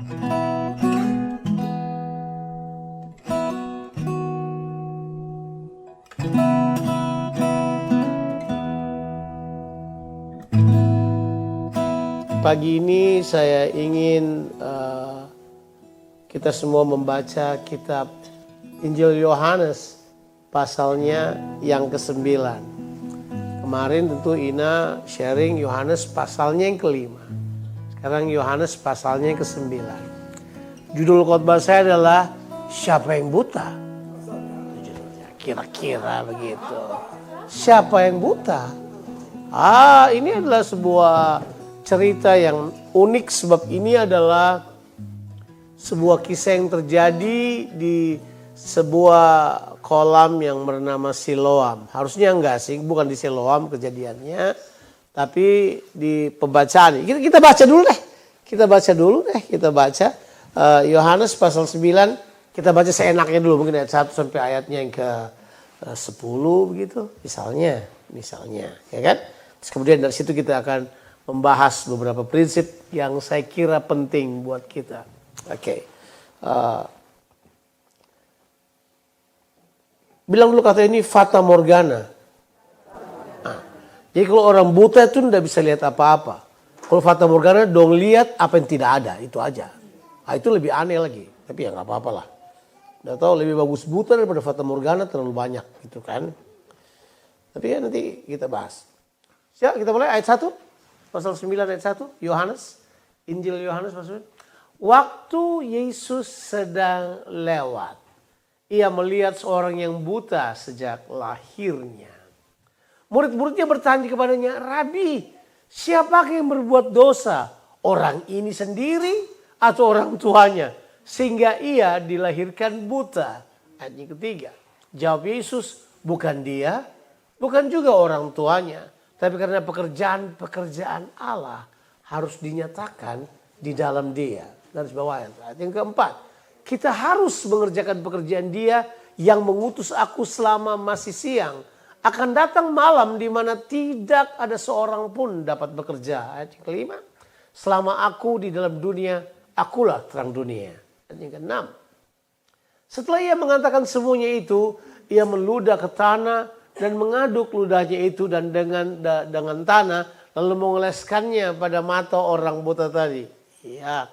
Pagi ini saya ingin kita semua membaca kitab Injil Yohanes pasalnya yang ke-9. Kemarin tentu Ina sharing Yohanes pasalnya yang ke-5. Sekarang Yohanes pasalnya yang ke-9. Judul khotbah saya adalah Siapa yang buta? Kira-kira begitu. Siapa yang buta? Ini adalah sebuah cerita yang unik sebab ini adalah sebuah kisah yang terjadi di sebuah kolam yang bernama Siloam. Harusnya enggak sih, bukan di Siloam kejadiannya, tapi di pembacaan. Kita baca dulu deh. Kita baca Yohanes pasal 9. Kita baca seenaknya dulu, mungkin ayat 1 sampai ayatnya yang ke-10 begitu. Misalnya, ya kan? Terus kemudian dari situ kita akan membahas beberapa prinsip yang saya kira penting buat kita. Oke. Bilang dulu kata ini fata morgana. Jadi kalau orang buta itu tidak bisa lihat apa-apa. Kalau fata morgana dong lihat apa yang tidak ada, itu aja. Itu lebih aneh lagi. Tapi ya nggak apa-apa lah. Udah tahu lebih bagus buta daripada fata morgana terlalu banyak gitu kan. Tapi ya nanti kita bahas. Siap, kita mulai ayat 1. Pasal 9 ayat 1, Yohanes, Injil Yohanes pasal 9. Waktu Yesus sedang lewat, ia melihat seorang yang buta sejak lahirnya. Murid-muridnya bertanya kepadanya, Rabi, siapakah yang berbuat dosa? Orang ini sendiri atau orang tuanya? Sehingga ia dilahirkan buta. Ayat yang ketiga. Jawab Yesus, bukan dia, bukan juga orang tuanya. Tapi karena pekerjaan Allah harus dinyatakan di dalam dia. Garis bawah ayat yang keempat. Kita harus mengerjakan pekerjaan dia yang mengutus aku selama masih siang. Akan datang malam di mana tidak ada seorang pun dapat bekerja. Ayat yang kelima. Selama aku di dalam dunia, akulah terang dunia. Ayat yang keenam. Setelah ia mengatakan semuanya itu, ia meludah ke tanah dan mengaduk ludahnya itu dan dengan tanah lalu mengoleskannya pada mata orang buta tadi. Ya.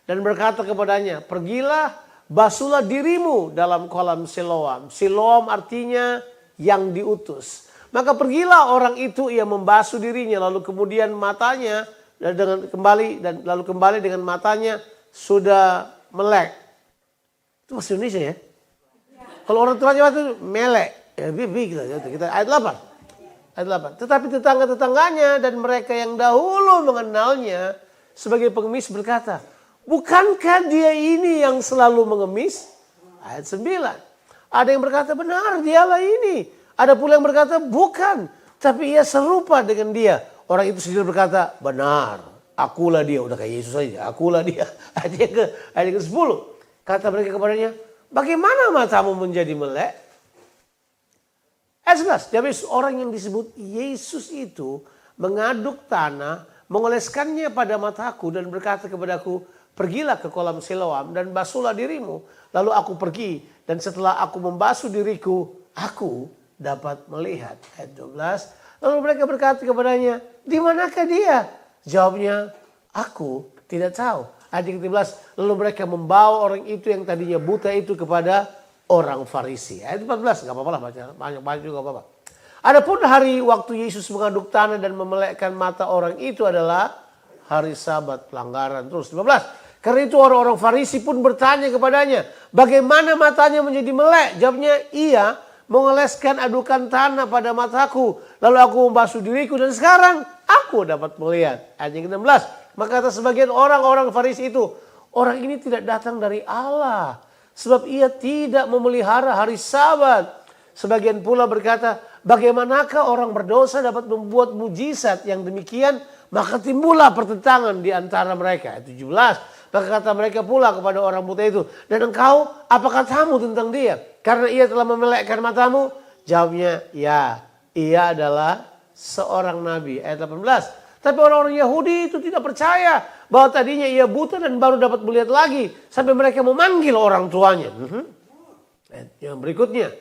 Dan berkata kepadanya, pergilah basuhlah dirimu dalam kolam Siloam. Siloam artinya yang diutus. Maka pergilah orang itu, ia membasuh dirinya lalu kemudian matanya lalu kembali dengan matanya sudah melek. Itu bahasa Indonesia ya. Kalau orang tuanya itu melek. Ya, kita ayat 8. Tetapi tetangga-tetangganya dan mereka yang dahulu mengenalnya sebagai pengemis berkata, bukankah dia ini yang selalu mengemis? Ayat 9. Ada yang berkata, benar dialah ini. Ada pula yang berkata, bukan. Tapi ia serupa dengan dia. Orang itu sendiri berkata, benar. Akulah dia. Udah kayak Yesus saja. Akulah dia. Ayat yang ke-10. Kata mereka kepadanya, bagaimana matamu menjadi melek? Ayat 11, jadi orang yang disebut Yesus itu mengaduk tanah, mengoleskannya pada mataku dan berkata kepadaku, pergilah ke kolam Siloam dan basuhlah dirimu. Lalu aku pergi dan setelah aku membasuh diriku, aku dapat melihat. Ayat 12, lalu mereka berkata kepadanya, di manakah dia? Jawabnya, aku tidak tahu. Ayat 13, lalu mereka membawa orang itu yang tadinya buta itu kepada orang Farisi. Ayat 14, gak apa-apa lah baca. Banyak juga gak apa-apa. Adapun hari waktu Yesus mengaduk tanah dan memelekkan mata orang itu adalah hari Sabat, pelanggaran. Terus 15. Karena itu orang-orang Farisi pun bertanya kepadanya, bagaimana matanya menjadi melek? Jawabnya, ia mengoleskan adukan tanah pada mataku. Lalu aku membasuh diriku dan sekarang aku dapat melihat. Ayat yang ke-16. Maka kata sebagian orang-orang Farisi itu, orang ini tidak datang dari Allah. Sebab ia tidak memelihara hari Sabat. Sebagian pula berkata, bagaimanakah orang berdosa dapat membuat mujizat yang demikian? Maka timbullah pertentangan di antara mereka. 17. Maka kata mereka pula kepada orang buta itu, dan engkau apa katamu tentang dia? Karena ia telah memelekkan matamu. Jawabnya, ya, ia adalah seorang nabi. Ayat 18. Tapi orang-orang Yahudi itu tidak percaya bahwa tadinya ia buta dan baru dapat melihat lagi. Sampai mereka memanggil orang tuanya. Yang berikutnya.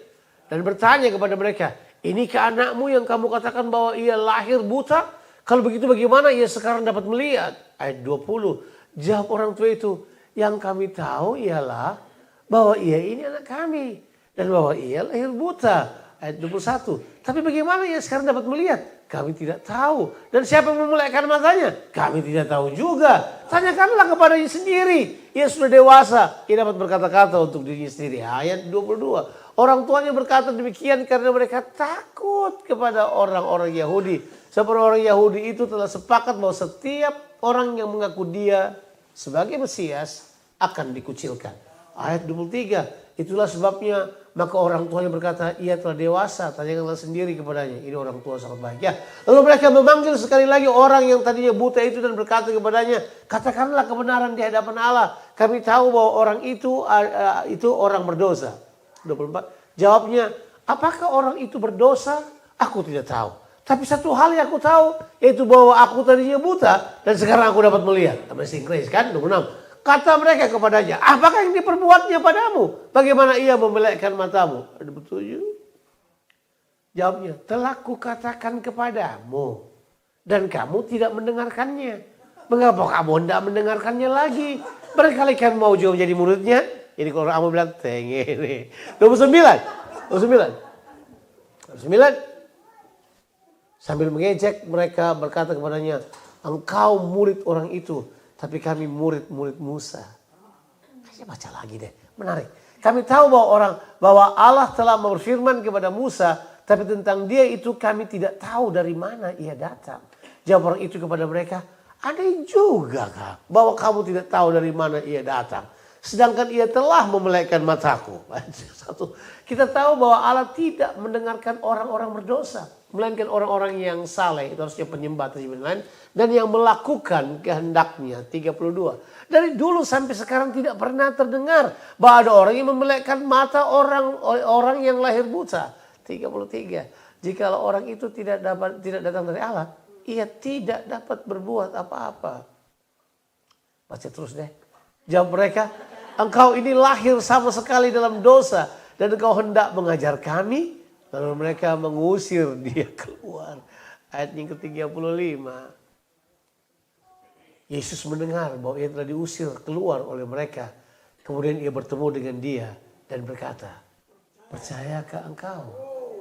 Dan bertanya kepada mereka, inikah anakmu yang kamu katakan bahwa ia lahir buta? Kalau begitu bagaimana ia sekarang dapat melihat? Ayat 20. Jawab orang tua itu, yang kami tahu ialah bahwa ia ini anak kami. Dan bahwa ia lahir buta. Ayat 21. Tapi bagaimana ia sekarang dapat melihat? Kami tidak tahu. Dan siapa yang memelekkan matanya? Kami tidak tahu juga. Tanyakanlah kepadanya sendiri. Ia sudah dewasa. Ia dapat berkata-kata untuk dirinya sendiri. Ayat 22. Orang tuanya berkata demikian karena mereka takut kepada orang-orang Yahudi. Sebab orang Yahudi itu telah sepakat bahwa setiap orang yang mengaku dia sebagai Mesias akan dikucilkan. Ayat 23. Itulah sebabnya maka orang tuanya berkata, ia telah dewasa, tanyakanlah sendiri kepadanya. Ini orang tua sangat baik. Ya. Lalu mereka memanggil sekali lagi orang yang tadinya buta itu dan berkata kepadanya, katakanlah kebenaran di hadapan Allah. Kami tahu bahwa orang itu orang berdosa. 24. Jawabnya, apakah orang itu berdosa? Aku tidak tahu. Tapi satu hal yang aku tahu, yaitu bahwa aku tadinya buta dan sekarang aku dapat melihat. Bahasa Inggris kan, 26. Kata mereka kepadanya, apakah yang diperbuatnya padamu? Bagaimana ia memelekkan matamu? Ada betul? Jawabnya, telah kukatakan kepadamu dan kamu tidak mendengarkannya. Mengapa kamu tidak mendengarkannya lagi? Barangkali kan mau juga menjadi muridnya. Jadi kalau kamu bilang, tengene. 29. Sambil mengejek mereka berkata kepadanya, engkau murid orang itu. Tapi kami murid-murid Musa. Saya baca lagi deh, menarik. Kami tahu bahwa Allah telah berfirman kepada Musa, tapi tentang dia itu kami tidak tahu dari mana ia datang. Jawab orang itu kepada mereka, aneh juga kah bahwa kamu tidak tahu dari mana ia datang. Sedangkan ia telah memelekkan mataku. Satu, kita tahu bahwa Allah tidak mendengarkan orang-orang berdosa. Melainkan orang-orang yang saleh, itu harusnya penyembah lain. Dan yang melakukan kehendaknya. 32. Dari dulu sampai sekarang tidak pernah terdengar bahwa ada orang yang memelekkan mata orang yang lahir buta. 33. Jikalau orang itu tidak datang dari Allah, ia tidak dapat berbuat apa-apa. Baca terus deh. Jawab mereka, engkau ini lahir sama sekali dalam dosa dan engkau hendak mengajar kami. Lalu mereka mengusir dia keluar. Ayat yang ke-35. Yesus mendengar bahwa ia telah diusir keluar oleh mereka. Kemudian ia bertemu dengan dia dan berkata, percayakah engkau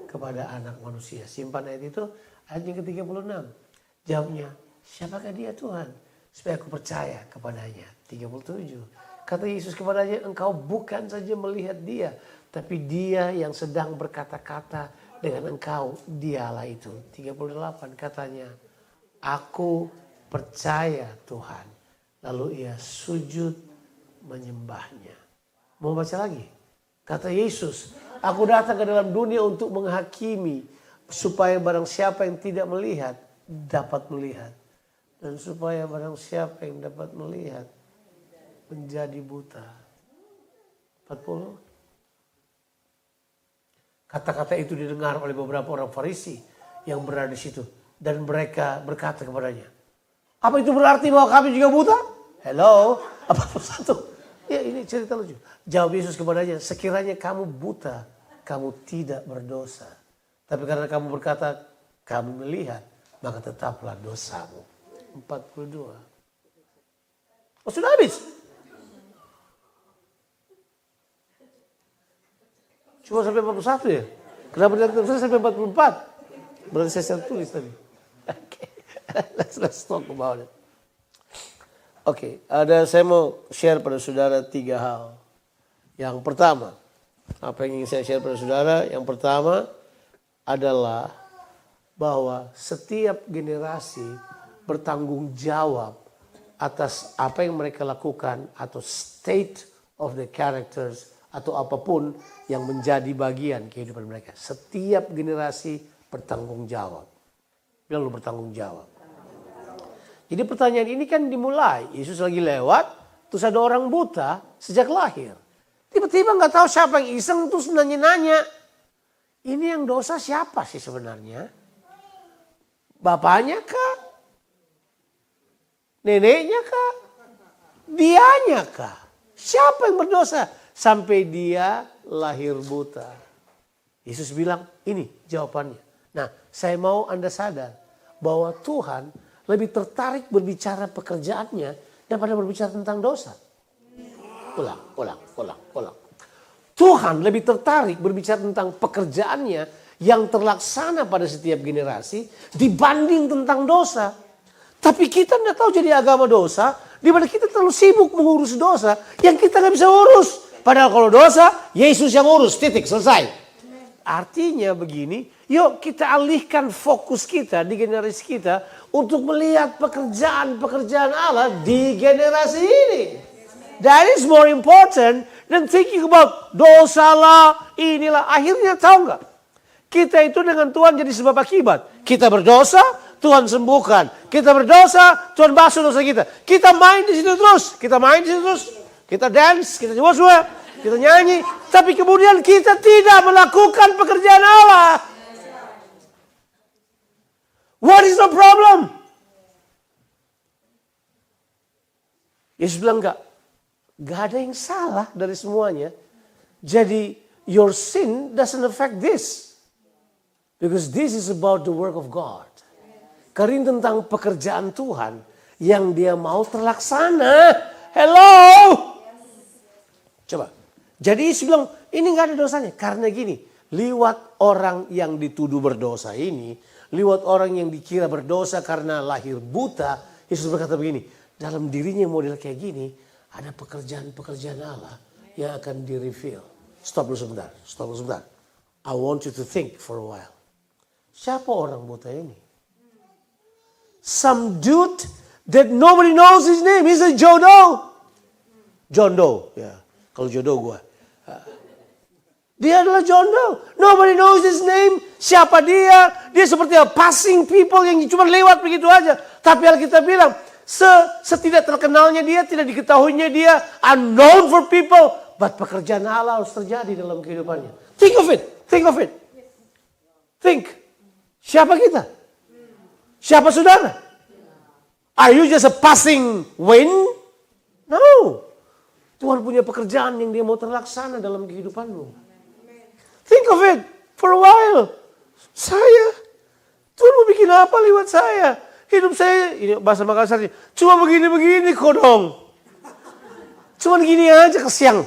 kepada anak manusia? Simpan ayat itu, ayat yang ke-36. Jawabnya, siapakah dia Tuhan? Supaya aku percaya kepadanya. 37. Kata Yesus kepadanya, engkau bukan saja melihat dia, tapi dia yang sedang berkata-kata dengan engkau, dialah itu. 38 katanya, aku percaya Tuhan. Lalu ia sujud menyembahnya. Mau baca lagi? Kata Yesus, aku datang ke dalam dunia untuk menghakimi, supaya barang siapa yang tidak melihat, dapat melihat. Dan supaya barang siapa yang dapat melihat, menjadi buta. 40. Kata-kata itu didengar oleh beberapa orang Farisi yang berada di situ. Dan mereka berkata kepadanya, apa itu berarti bahwa kami juga buta? Hello, apa satu? Ya ini cerita lucu. Jawab Yesus kepadanya, sekiranya kamu buta, kamu tidak berdosa. Tapi karena kamu berkata, kamu melihat, maka tetaplah dosamu. 42. Oh sudah habis? Cuma sampai 41 ya? Kenapa tidak terus sampai 44? Berarti saya tulis tadi. Oke, let's talk about it. Oke, saya mau share pada saudara 3 hal. Yang pertama, apa yang ingin saya share pada saudara? Yang pertama adalah bahwa setiap generasi bertanggung jawab atas apa yang mereka lakukan atau state of the characters atau apapun yang menjadi bagian kehidupan mereka. Setiap generasi bertanggung jawab. Bilang lu bertanggung jawab. Jadi pertanyaan ini kan dimulai. Yesus lagi lewat, terus ada orang buta sejak lahir. Tiba-tiba gak tahu siapa yang iseng terus nanya-nanya. Ini yang dosa siapa sih sebenarnya? Bapaknya kah? Neneknya kah? Dianya kah? Siapa yang berdosa? Sampai dia lahir buta. Yesus bilang, ini jawabannya. Nah, saya mau Anda sadar bahwa Tuhan lebih tertarik berbicara pekerjaannya daripada berbicara tentang dosa. Ulang. Tuhan lebih tertarik berbicara tentang pekerjaannya yang terlaksana pada setiap generasi dibanding tentang dosa. Tapi kita tidak tahu jadi agama dosa, di mana kita terlalu sibuk mengurus dosa yang kita nggak bisa urus. Padahal kalau dosa, Yesus yang urus, titik, selesai. Artinya begini, yuk kita alihkan fokus kita di generasi kita untuk melihat pekerjaan-pekerjaan Allah di generasi ini. That is more important than thinking about dosa lah, inilah. Akhirnya tahu nggak? Kita itu dengan Tuhan jadi sebab akibat. Kita berdosa, Tuhan sembuhkan. Kita berdosa, Tuhan basuh dosa kita. Kita main di situ terus. Kita dance, kita semua, kita nyanyi. Tapi kemudian kita tidak melakukan pekerjaan Allah. What is the problem? Yesus bilang enggak ada yang salah dari semuanya. Jadi your sin doesn't affect this. Because this is about the work of God. Karena ini tentang pekerjaan Tuhan yang dia mau terlaksana. Hello. Coba. Jadi Yesus bilang ini gak ada dosanya. Karena gini. Liwat orang yang dituduh berdosa ini. Liwat orang yang dikira berdosa karena lahir buta. Yesus berkata begini. Dalam dirinya model kayak gini. Ada pekerjaan-pekerjaan Allah yang akan di-reveal. Stop dulu sebentar. I want you to think for a while. Siapa orang buta ini? Some dude that nobody knows his name. He's a John Doe. John Doe. Ya, kalau jodoh gue. Dia adalah John Doe. Nobody knows his name. Siapa dia? Dia seperti passing people yang cuma lewat begitu aja. Tapi Alkitab bilang, setidak terkenalnya dia, tidak diketahuinya dia, unknown for people. But pekerjaan Allah harus terjadi dalam kehidupannya. Think of it. Think. Siapa kita? Siapa saudara? Are you just a passing wind? No. Tuhan punya pekerjaan yang dia mau terlaksana dalam kehidupanmu. Think of it for a while. Tuhan mau bikin apa lewat saya? Hidup saya, ini bahasa Makassar, cuma begini-begini kok dong. Cuma gini aja kesiang.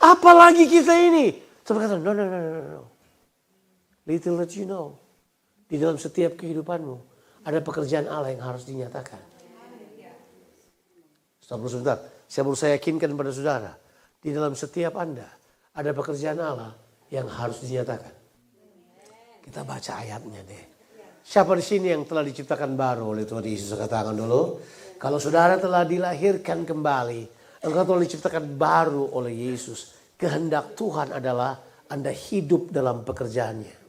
Apalagi kita ini. Saya berkata, no. Little that you know. Di dalam setiap kehidupanmu ada pekerjaan Allah yang harus dinyatakan. Sebentar. Saya yakinkan pada saudara. Di dalam setiap Anda ada pekerjaan Allah yang harus dinyatakan. Kita baca ayatnya deh. Siapa di sini yang telah diciptakan baru oleh Tuhan Yesus? Angkat tangan dulu. Kalau saudara telah dilahirkan kembali, engkau telah diciptakan baru oleh Yesus. Kehendak Tuhan adalah Anda hidup dalam pekerjaannya.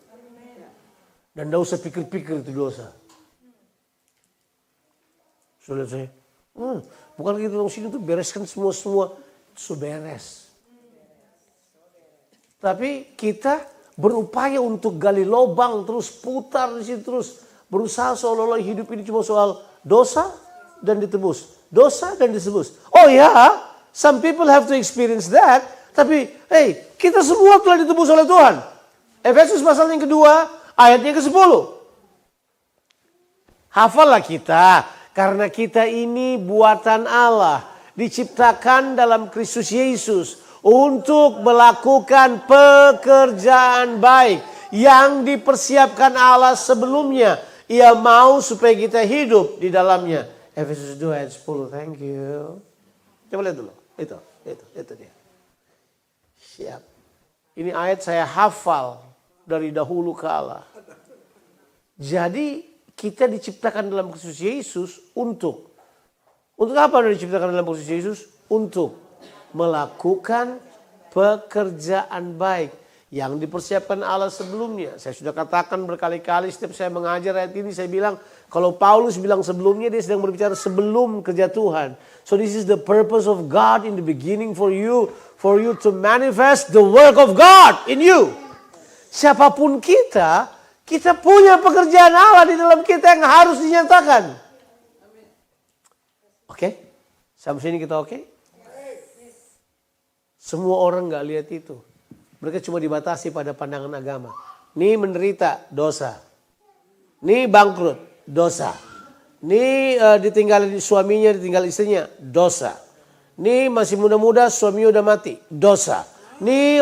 Dan tidak usah pikir-pikir itu dosa. Sudah saya, bukan kita di sini tuh bereskan semua itu beres. Tapi kita berupaya untuk gali lubang terus putar di situ terus berusaha seolah-olah hidup ini cuma soal dosa dan ditebus. Oh ya, some people have to experience that. Tapi kita semua telah ditebus oleh Tuhan. Efesus pasal yang kedua. Ayatnya ke-10. Hafallah kita. Karena kita ini buatan Allah. Diciptakan dalam Kristus Yesus. Untuk melakukan pekerjaan baik. Yang dipersiapkan Allah sebelumnya. Ia mau supaya kita hidup di dalamnya. Efesus 2 ayat 10. Thank you. Coba lihat dulu. Itu dia. Siap. Ini ayat saya hafal. Dari dahulu ke Allah. Jadi kita diciptakan dalam Kristus Yesus untuk apa diciptakan dalam Kristus Yesus? Untuk melakukan pekerjaan baik yang dipersiapkan Allah sebelumnya. Saya sudah katakan berkali-kali setiap saya mengajar ayat ini, saya bilang kalau Paulus bilang sebelumnya, dia sedang berbicara sebelum kerja Tuhan. So this is the purpose of God in the beginning for you to manifest the work of God in you. Siapapun kita punya pekerjaan Allah di dalam kita yang harus dinyatakan. Sampai sini kita oke? Semua orang nggak lihat itu. Mereka cuma dibatasi pada pandangan agama. Nih menderita, dosa. Nih bangkrut, dosa. Nih ditinggal suaminya, ditinggal istrinya, dosa. Nih masih muda-muda, suaminya udah mati, dosa. Nih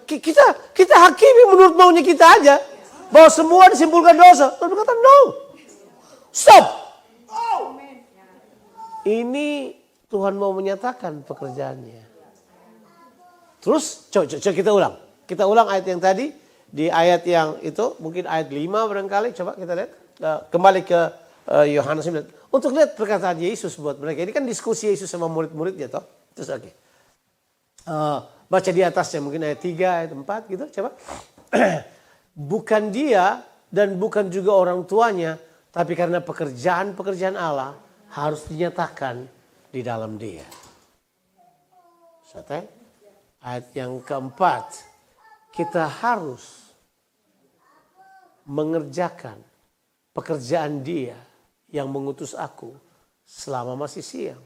kita hakimi menurut maunya kita aja. Bahwa semua disimpulkan dosa. Lalu berkata, no. Stop. Ini Tuhan mau menyatakan pekerjaannya. Terus coba kita ulang. Kita ulang ayat yang tadi. Di ayat yang itu mungkin ayat 5 barangkali. Coba kita lihat. Kembali ke Yohanes 9. Untuk lihat perkataan Yesus buat mereka. Ini kan diskusi Yesus sama murid-muridnya toh. Terus oke. Baca di atasnya mungkin ayat 3, ayat 4 gitu. Coba. Bukan dia dan bukan juga orang tuanya. Tapi karena pekerjaan-pekerjaan Allah harus dinyatakan di dalam dia. Ayat yang keempat, kita harus mengerjakan pekerjaan dia yang mengutus aku selama masih siang.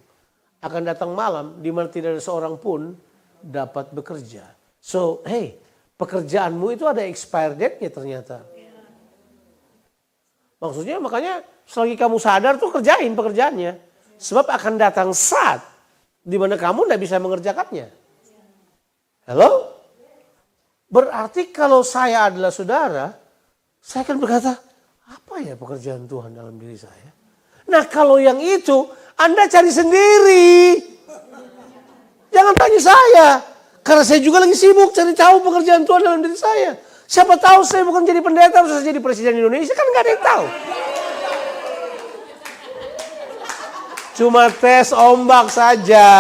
Akan datang malam di mana tidak ada seorang pun dapat bekerja. So, hey, pekerjaanmu itu ada expire date-nya ternyata. Maksudnya makanya selagi kamu sadar tuh kerjain pekerjaannya. Sebab akan datang saat di mana kamu tidak bisa mengerjakannya. Halo? Berarti kalau saya adalah saudara, saya akan berkata, apa ya pekerjaan Tuhan dalam diri saya? Nah kalau yang itu, Anda cari sendiri. Jangan tanya saya. Karena saya juga lagi sibuk cari tahu pekerjaan Tuhan dalam diri saya. Siapa tahu saya bukan jadi pendeta, harus jadi presiden Indonesia, kan gak ada yang tahu. Cuma tes ombak saja.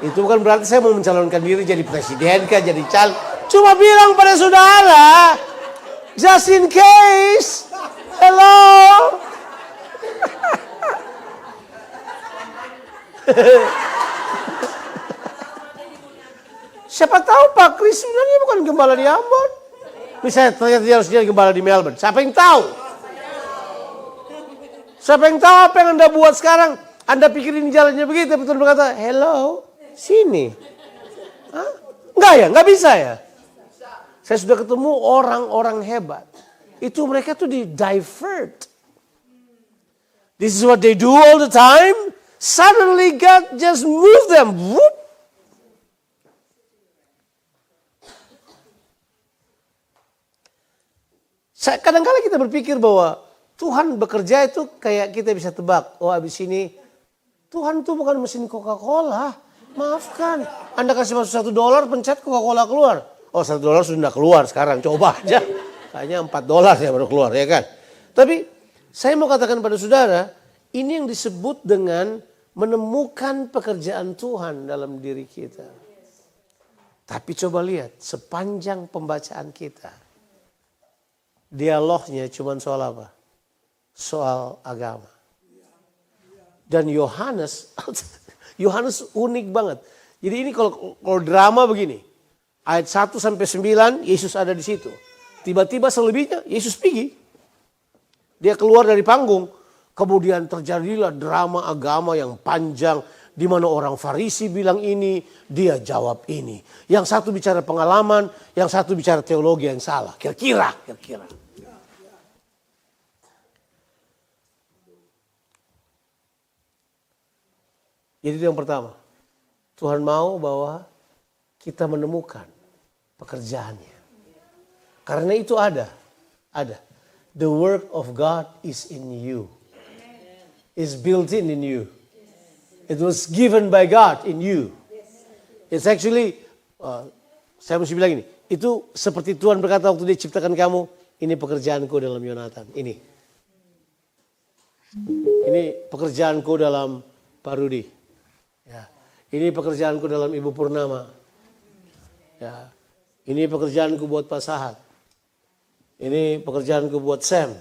Itu bukan berarti saya mau mencalonkan diri jadi presiden kah, jadi caleg. Cuma bilang pada saudara, just in case. Hello. Siapa tahu Pak Kris sebenarnya bukan gembala di Ambon. Misalnya ternyata dia harus jadi gembala di Melbourne. Siapa yang tahu? Siapa yang tahu apa yang Anda buat sekarang? Anda pikirin jalannya begitu, betul berkata, hello, sini. Hah? Enggak ya, enggak bisa ya. Saya sudah ketemu orang-orang hebat. Itu mereka tuh di divert. This is what they do all the time. Suddenly God just move them. Whoop. Kadang-kadang kita berpikir bahwa Tuhan bekerja itu kayak kita bisa tebak. Oh abis ini Tuhan tuh bukan mesin Coca-Cola. Maafkan. Anda kasih masuk $1 pencet Coca-Cola keluar. Oh $1 sudah keluar sekarang. Coba aja. Kayaknya $4 ya baru keluar ya kan. Tapi saya mau katakan pada saudara. Ini yang disebut dengan menemukan pekerjaan Tuhan dalam diri kita. Tapi coba lihat sepanjang pembacaan kita. Dialognya cuma soal apa? Soal agama. Dan Yohanes unik banget. Jadi ini kalau drama begini. Ayat 1 sampai 9 Yesus ada di situ. Tiba-tiba selebihnya Yesus pergi. Dia keluar dari panggung. Kemudian terjadilah drama agama yang panjang. Di mana orang Farisi bilang ini, dia jawab ini. Yang satu bicara pengalaman, yang satu bicara teologi yang salah. Kira-kira. Jadi itu yang pertama. Tuhan mau bahwa kita menemukan pekerjaannya. Karena itu ada. The work of God is in you. Is built in you. It was given by God in you. It's actually, saya mesti bilang ini. Itu seperti Tuhan berkata waktu dia ciptakan kamu. Ini pekerjaanku dalam Yonatan. Ini pekerjaanku dalam Pak Rudi. Ya. Ini pekerjaanku dalam Ibu Purnama. Ya. Ini pekerjaanku buat Pak Sahat. Ini pekerjaanku buat Sam.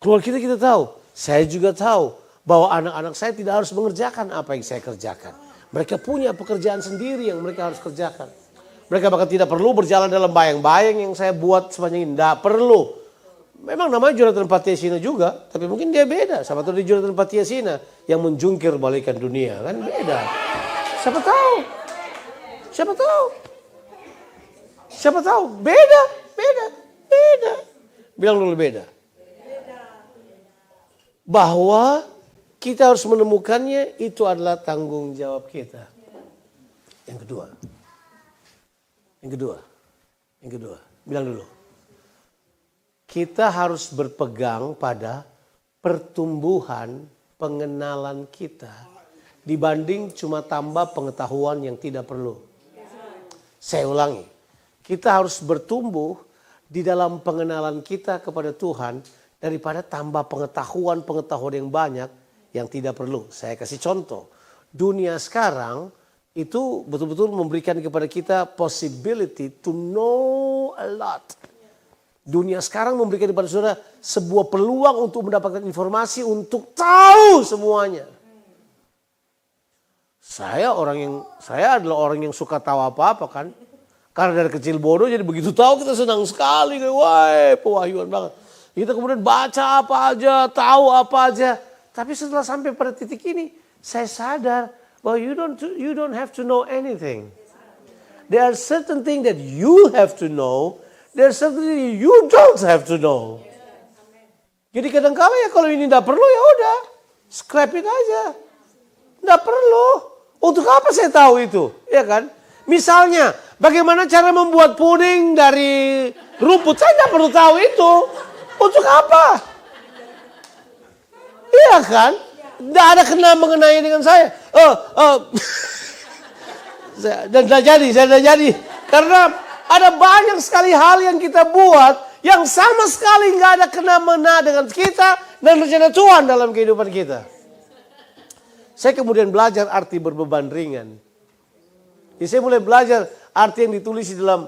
Keluar kita tahu. Saya juga tahu bahwa anak-anak saya tidak harus mengerjakan apa yang saya kerjakan. Mereka punya pekerjaan sendiri yang mereka harus kerjakan. Mereka bahkan tidak perlu berjalan dalam bayang-bayang yang saya buat sepanjang ini. Tidak perlu. Memang namanya Jonathan Patiasina juga, tapi mungkin dia beda. Sama tuh di Jonathan Patiasina yang menjungkir balikan dunia, kan beda. Siapa tahu? Siapa tahu? Siapa tahu? Beda. Bilang dulu beda. Bahwa kita harus menemukannya, itu adalah tanggung jawab kita. Yang kedua, bilang dulu. Kita harus berpegang pada pertumbuhan pengenalan kita dibanding cuma tambah pengetahuan yang tidak perlu. Saya ulangi, kita harus bertumbuh di dalam pengenalan kita kepada Tuhan daripada tambah pengetahuan yang banyak yang tidak perlu. Saya kasih contoh, dunia sekarang itu betul-betul memberikan kepada kita possibility to know a lot. Dunia sekarang memberikan kepada saudara sebuah peluang untuk mendapatkan informasi, untuk tahu semuanya. Saya adalah orang yang suka tahu apa-apa kan. Karena dari kecil bodoh jadi begitu tahu kita senang sekali. Wah, pewahyuan banget. Kita kemudian baca apa aja, tahu apa aja. Tapi setelah sampai pada titik ini, saya sadar bahwa you don't have to know anything. There are certain things that you have to know. There are certain things you don't have to know. Jadi kadang-kala ya kalau ini tidak perlu ya udah, scrap it aja. Tidak perlu. Untuk apa saya tahu itu? Ya kan? Misalnya, bagaimana cara membuat puding dari rumput? Saya tidak perlu tahu itu. Untuk apa? Iya kan? Tidak ada kena mengenai dengan saya. Saya tidak jadi. Karena ada banyak sekali hal yang kita buat yang sama sekali nggak ada kena mengena dengan kita dan rencana Tuhan dalam kehidupan kita. Saya kemudian belajar arti berbeban ringan. Jadi saya mulai belajar arti yang ditulis di dalam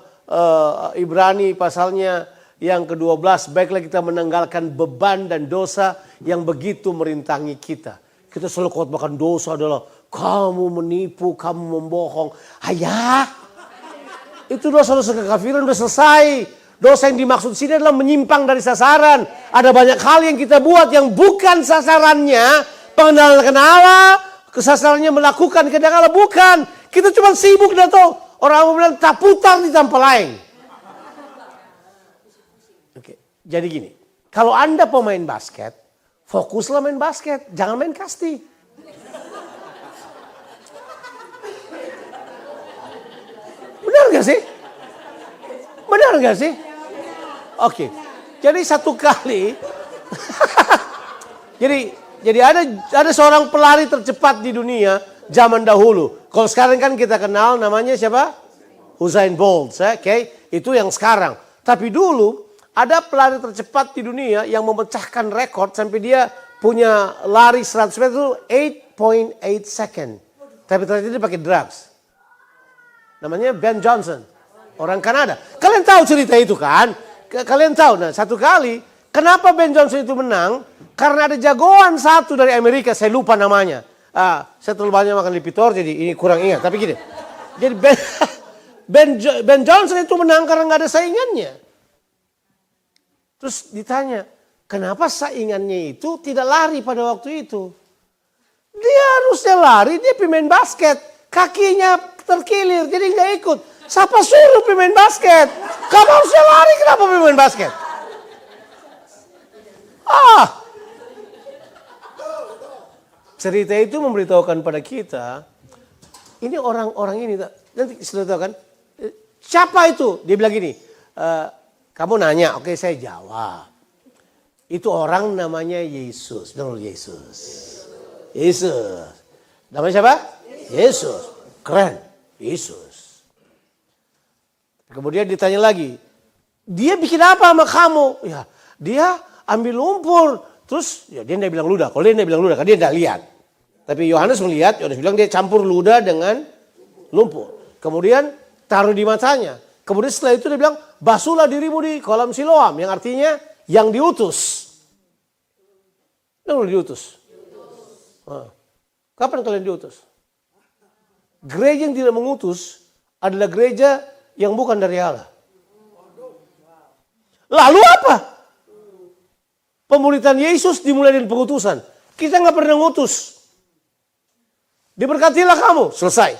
Ibrani pasalnya yang ke-12. Baiklah kita menanggalkan beban dan dosa yang begitu merintangi kita. Kita selalu khotbahkan dosa adalah kamu menipu, kamu membohong. Ayah, itu dosa-dosa kekafiran sudah selesai. Dosa yang dimaksud sini adalah menyimpang dari sasaran. Ada banyak hal yang kita buat yang bukan sasarannya. Pengenalan Allah, kesasarannya melakukan kehendak Allah, bukan. Kita cuma sibuk dan tahu. Orang bilang tak putar di tanpa lain. Oke, jadi gini. Kalau Anda pemain basket, fokuslah main basket. Jangan main kasti. Benar gak sih? Benar gak sih? Oke. Jadi satu kali. Jadi ada seorang pelari tercepat di dunia zaman dahulu. Kalau sekarang kan kita kenal namanya siapa? Usain Bolt. Oke, itu yang sekarang. Tapi dulu ada pelari tercepat di dunia yang memecahkan rekor sampai dia punya lari 100 meter itu 8.8 second. Tapi ternyata dia pakai drugs. Namanya Ben Johnson. Orang Kanada. Kalian tahu cerita itu kan? Kalian tahu. Nah, satu kali kenapa Ben Johnson itu menang? Karena ada jagoan satu dari Amerika, saya lupa namanya. Saya terlalu banyak makan Lipitor jadi ini kurang ingat. Tapi gini, jadi Ben Johnson itu menang karena nggak ada saingannya. Terus ditanya, kenapa saingannya itu tidak lari pada waktu itu? Dia harusnya lari, dia pemain basket. Kakinya terkilir, jadi nggak ikut. Siapa suruh pemain basket? Kamu harusnya lari, kenapa pemain basket? Cerita itu memberitahukan pada kita, ini orang-orang ini, nanti sudah tahu kan, siapa itu? Dia bilang gini, kamu nanya, oke saya jawab. Itu orang namanya Yesus, benar Yesus. Yesus. Namanya siapa? Yesus. Keren, Yesus. Kemudian ditanya lagi, dia bikin apa sama kamu? Ya, dia ambil lumpur. Terus ya dia tidak bilang ludah. Kalau dia tidak bilang ludah, karena dia tidak lihat. Tapi Yohanes melihat, Yohanes bilang dia campur ludah dengan lumpur. Kemudian taruh di matanya. Kemudian setelah itu dia bilang, basuhlah dirimu di kolam Siloam. Yang artinya yang diutus. Yang diutus. Kapan kalian diutus? Gereja yang tidak mengutus adalah gereja yang bukan dari Allah. Lalu apa? pemuridan Yesus dimulai dari pengutusan. Kita nggak pernah ngutus. Diberkatilah kamu, selesai.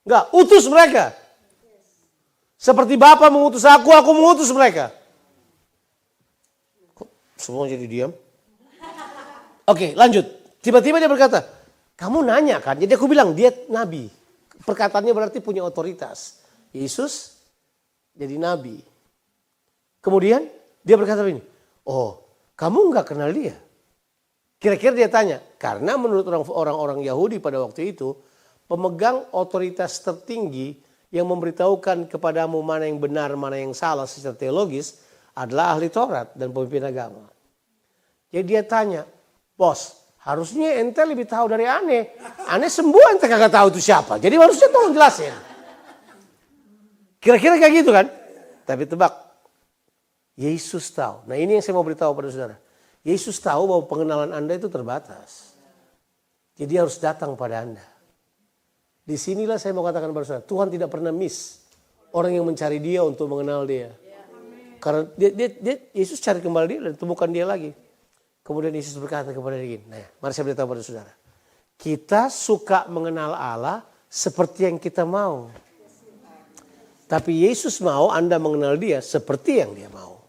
Enggak, utus mereka. Seperti Bapa mengutus aku mengutus mereka. Kok semua jadi diam? Oke, lanjut. Tiba-tiba dia berkata, kamu nanya kan? Jadi aku bilang, dia nabi. Perkataannya berarti punya otoritas. Yesus jadi nabi. Kemudian dia berkata begini, oh kamu nggak kenal dia? Kira-kira dia tanya, karena menurut orang-orang Yahudi pada waktu itu, pemegang otoritas tertinggi yang memberitahukan kepadamu mana yang benar, mana yang salah secara teologis adalah ahli Taurat dan pemimpin agama. Jadi dia tanya, bos, harusnya ente lebih tahu dari aneh. Aneh sembuh ente kagak tahu itu siapa. Jadi harusnya tolong jelasin. Kira-kira kayak gitu kan? Tapi tebak, Yesus tahu. Nah ini yang saya mau beritahu pada saudara. Yesus tahu bahwa pengenalan Anda itu terbatas. Jadi harus datang pada Anda. Disinilah saya mau katakan pada saudara, Tuhan tidak pernah miss orang yang mencari dia untuk mengenal dia. Karena Yesus cari kembali dia dan temukan dia lagi. Kemudian Yesus berkata kepada dia gini, nah mari saya beritahu pada saudara. Kita suka mengenal Allah seperti yang kita mau. Tapi Yesus mau Anda mengenal dia seperti yang dia mau.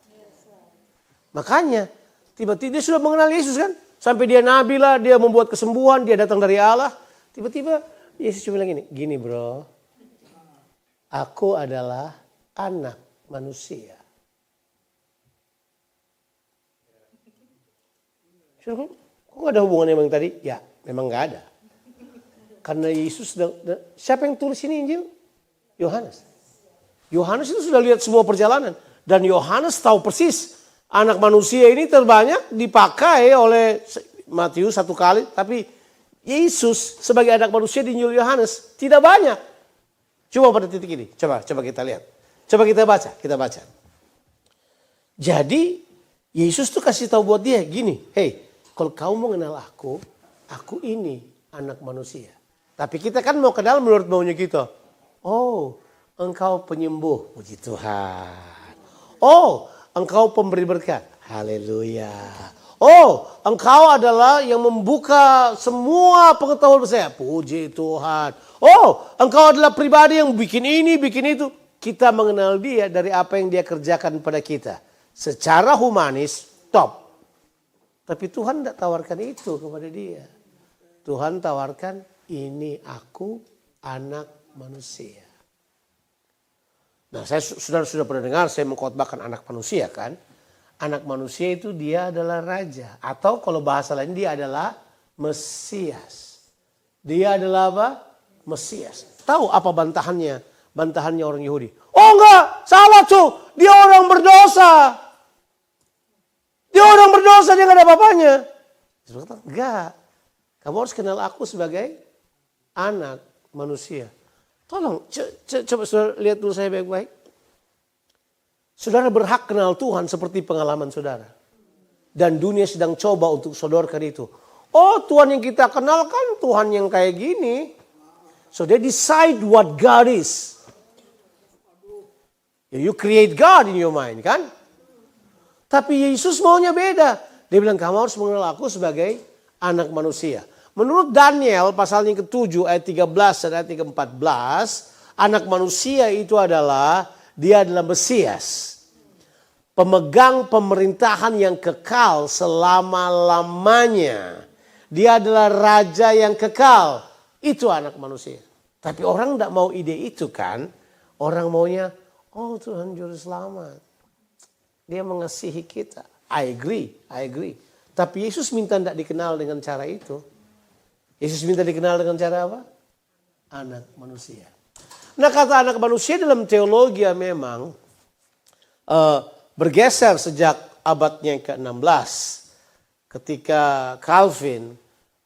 Makanya tiba-tiba dia sudah mengenal Yesus kan. Sampai dia nabi lah, dia membuat kesembuhan, dia datang dari Allah. Tiba-tiba Yesus cuma bilang gini bro. Aku adalah anak manusia. Kok gak ada hubungannya dengan tadi? Ya memang gak ada. Karena Yesus, siapa yang tulis ini Injil? Yohanes. Yohanes itu sudah lihat semua perjalanan. Dan Yohanes tahu persis. Anak manusia ini terbanyak dipakai oleh Matius 1 kali. Tapi Yesus sebagai anak manusia di Injil Yohanes tidak banyak. Coba pada titik ini. Coba kita lihat. Coba kita baca. Jadi Yesus tuh kasih tahu buat dia gini. Hey, kalau kau mau kenal aku ini anak manusia. Tapi kita kan mau kenal menurut maunya kita. Oh, engkau penyembuh, puji Tuhan. Oh, engkau pemberi berkat, haleluya. Oh, engkau adalah yang membuka semua pengetahuan saya, puji Tuhan. Oh, engkau adalah pribadi yang bikin ini, bikin itu. Kita mengenal dia dari apa yang dia kerjakan pada kita. Secara humanis, top. Tapi Tuhan tidak tawarkan itu kepada dia. Tuhan tawarkan, ini aku anak manusia. Nah, saya sudah pernah dengar saya mengkhotbahkan anak manusia kan. Anak manusia itu dia adalah raja. Atau kalau bahasa lain dia adalah Mesias. Dia adalah apa? Mesias. Tahu apa bantahannya? Bantahannya orang Yahudi. Oh enggak, salah tuh. Dia orang berdosa. Dia orang berdosa, dia gak ada apa-apanya. Enggak. Kamu harus kenal aku sebagai anak manusia. Tolong, coba saudara lihat dulu saya baik-baik. Saudara berhak kenal Tuhan seperti pengalaman saudara. Dan dunia sedang coba untuk sodorkan itu. Oh Tuhan yang kita kenal kan Tuhan yang kayak gini. So they decide what God is. You create God in your mind kan. Tapi Yesus maunya beda. Dia bilang kamu harus mengenal aku sebagai anak manusia. Menurut Daniel pasal yang ke-7 ayat 13 dan ayat 14. Anak manusia itu adalah, dia adalah Mesias. Pemegang pemerintahan yang kekal selama-lamanya. Dia adalah raja yang kekal. Itu anak manusia. Tapi orang tidak mau ide itu kan. Orang maunya, oh Tuhan Juru Selamat. Dia mengasihi kita. I agree. Tapi Yesus minta tidak dikenal dengan cara itu. Yesus minta dikenal dengan cara apa? Anak manusia. Nah kata anak manusia dalam teologi memang bergeser sejak abadnya ke-16. Ketika Calvin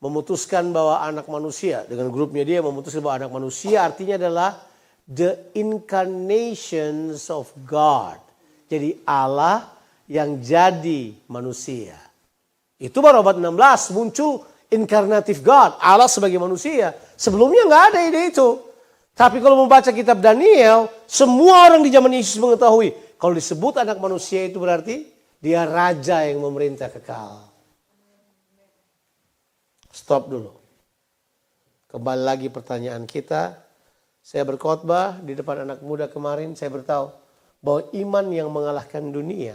memutuskan bahwa anak manusia, dengan grupnya dia memutuskan bahwa anak manusia artinya adalah the incarnations of God. Jadi Allah yang jadi manusia. Itu baru abad 16 muncul incarnative God, Allah sebagai manusia. Sebelumnya nggak ada ide itu. Tapi kalau membaca kitab Daniel, semua orang di zaman Yesus mengetahui kalau disebut anak manusia itu berarti Dia raja yang memerintah kekal. Stop dulu. Kembali lagi pertanyaan kita. Saya berkhotbah di depan anak muda kemarin, saya beritahu bahwa iman yang mengalahkan dunia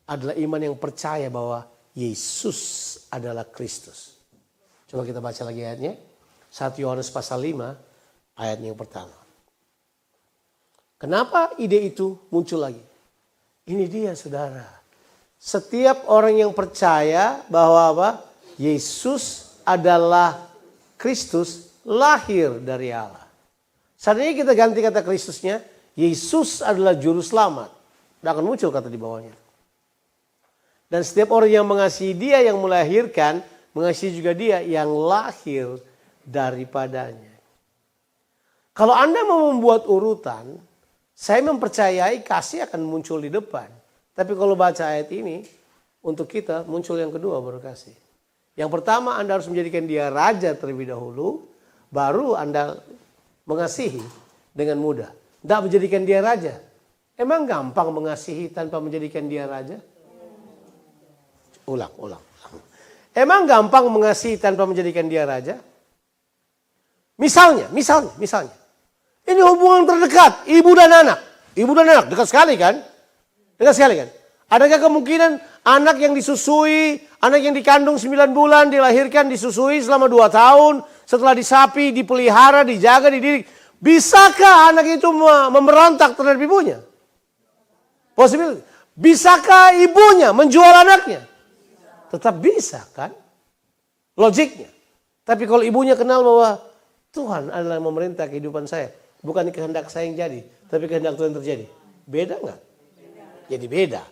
adalah iman yang percaya bahwa Yesus adalah Kristus. Coba kita baca lagi ayatnya. 1 Yohanes pasal 5 ayat yang pertama. Kenapa ide itu muncul lagi? Ini dia saudara. Setiap orang yang percaya bahwa apa? Yesus adalah Kristus lahir dari Allah. Seandainya kita ganti kata Kristusnya, Yesus adalah juru selamat. Tidak akan muncul kata di bawahnya. Dan setiap orang yang mengasihi dia yang melahirkan, mengasihi juga dia yang lahir daripadanya. Kalau Anda mau membuat urutan, saya mempercayai kasih akan muncul di depan. Tapi kalau baca ayat ini, untuk kita muncul yang kedua baru kasih. Yang pertama Anda harus menjadikan dia raja terlebih dahulu, baru Anda mengasihi dengan mudah. Tidak menjadikan dia raja. Emang gampang mengasihi tanpa menjadikan dia raja? Ulang. Emang gampang mengasihi tanpa menjadikan dia raja? Misalnya. Ini hubungan terdekat, ibu dan anak. Ibu dan anak, dekat sekali kan? Adakah kemungkinan anak yang disusui, anak yang dikandung 9 bulan, dilahirkan, disusui selama 2 tahun, setelah disapi, dipelihara, dijaga, dididik. Bisakah anak itu memberontak terhadap ibunya? Possibility. Bisakah ibunya menjual anaknya? Tetap bisa kan? Logiknya. Tapi kalau ibunya kenal bahwa Tuhan adalah yang memerintah kehidupan saya. Bukan kehendak saya yang jadi, tapi kehendak Tuhan terjadi. Beda nggak? Jadi beda.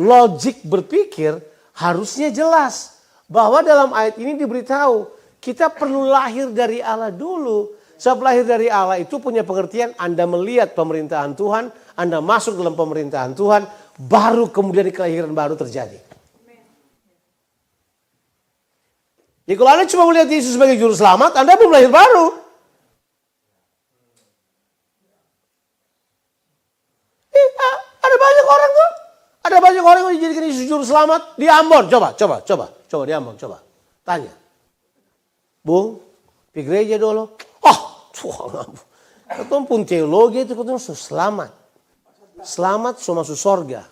Logik berpikir harusnya jelas. Bahwa dalam ayat ini diberitahu, kita perlu lahir dari Allah dulu. Sebab lahir dari Allah itu punya pengertian Anda melihat pemerintahan Tuhan, Anda masuk dalam pemerintahan Tuhan, baru kemudian kelahiran baru terjadi. Jadi kalau Anda cuma melihat Yesus sebagai juru selamat, Anda belum lahir baru. Ada banyak orang tuh. Ada banyak orang yang dijadikan Yesus juru selamat di Ambon. Coba di Ambon, coba. Tanya. Bung, di gereja dulu. Tuhan, ketemu pun teologi itu ketemu selamat. Selamat so masuk sorga.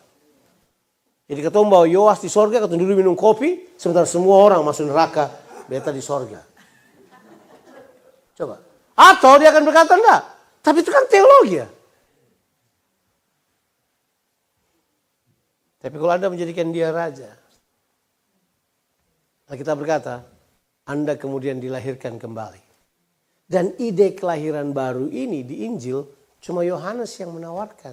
Jadi ketemu bawa Yoas di sorga, ketemu dulu minum kopi, sementara semua orang masuk neraka, beta di sorga. Coba. Atau dia akan berkata enggak. Tapi itu kan teologi ya. Tapi kalau Anda menjadikan dia raja, kita berkata, Anda kemudian dilahirkan kembali. Dan ide kelahiran baru ini di Injil cuma Yohanes yang menawarkan.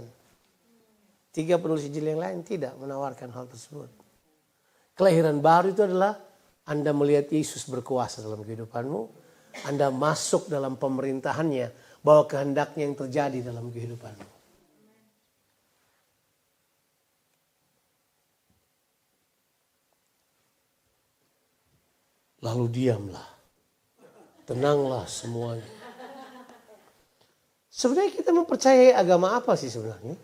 3 penulis Injil yang lain tidak menawarkan hal tersebut. Kelahiran baru itu adalah Anda melihat Yesus berkuasa dalam kehidupanmu. Anda masuk dalam pemerintahannya, bahwa kehendaknya yang terjadi dalam kehidupanmu. Lalu diamlah. Tenanglah semuanya. Sebenarnya kita mempercayai agama apa sih sebenarnya?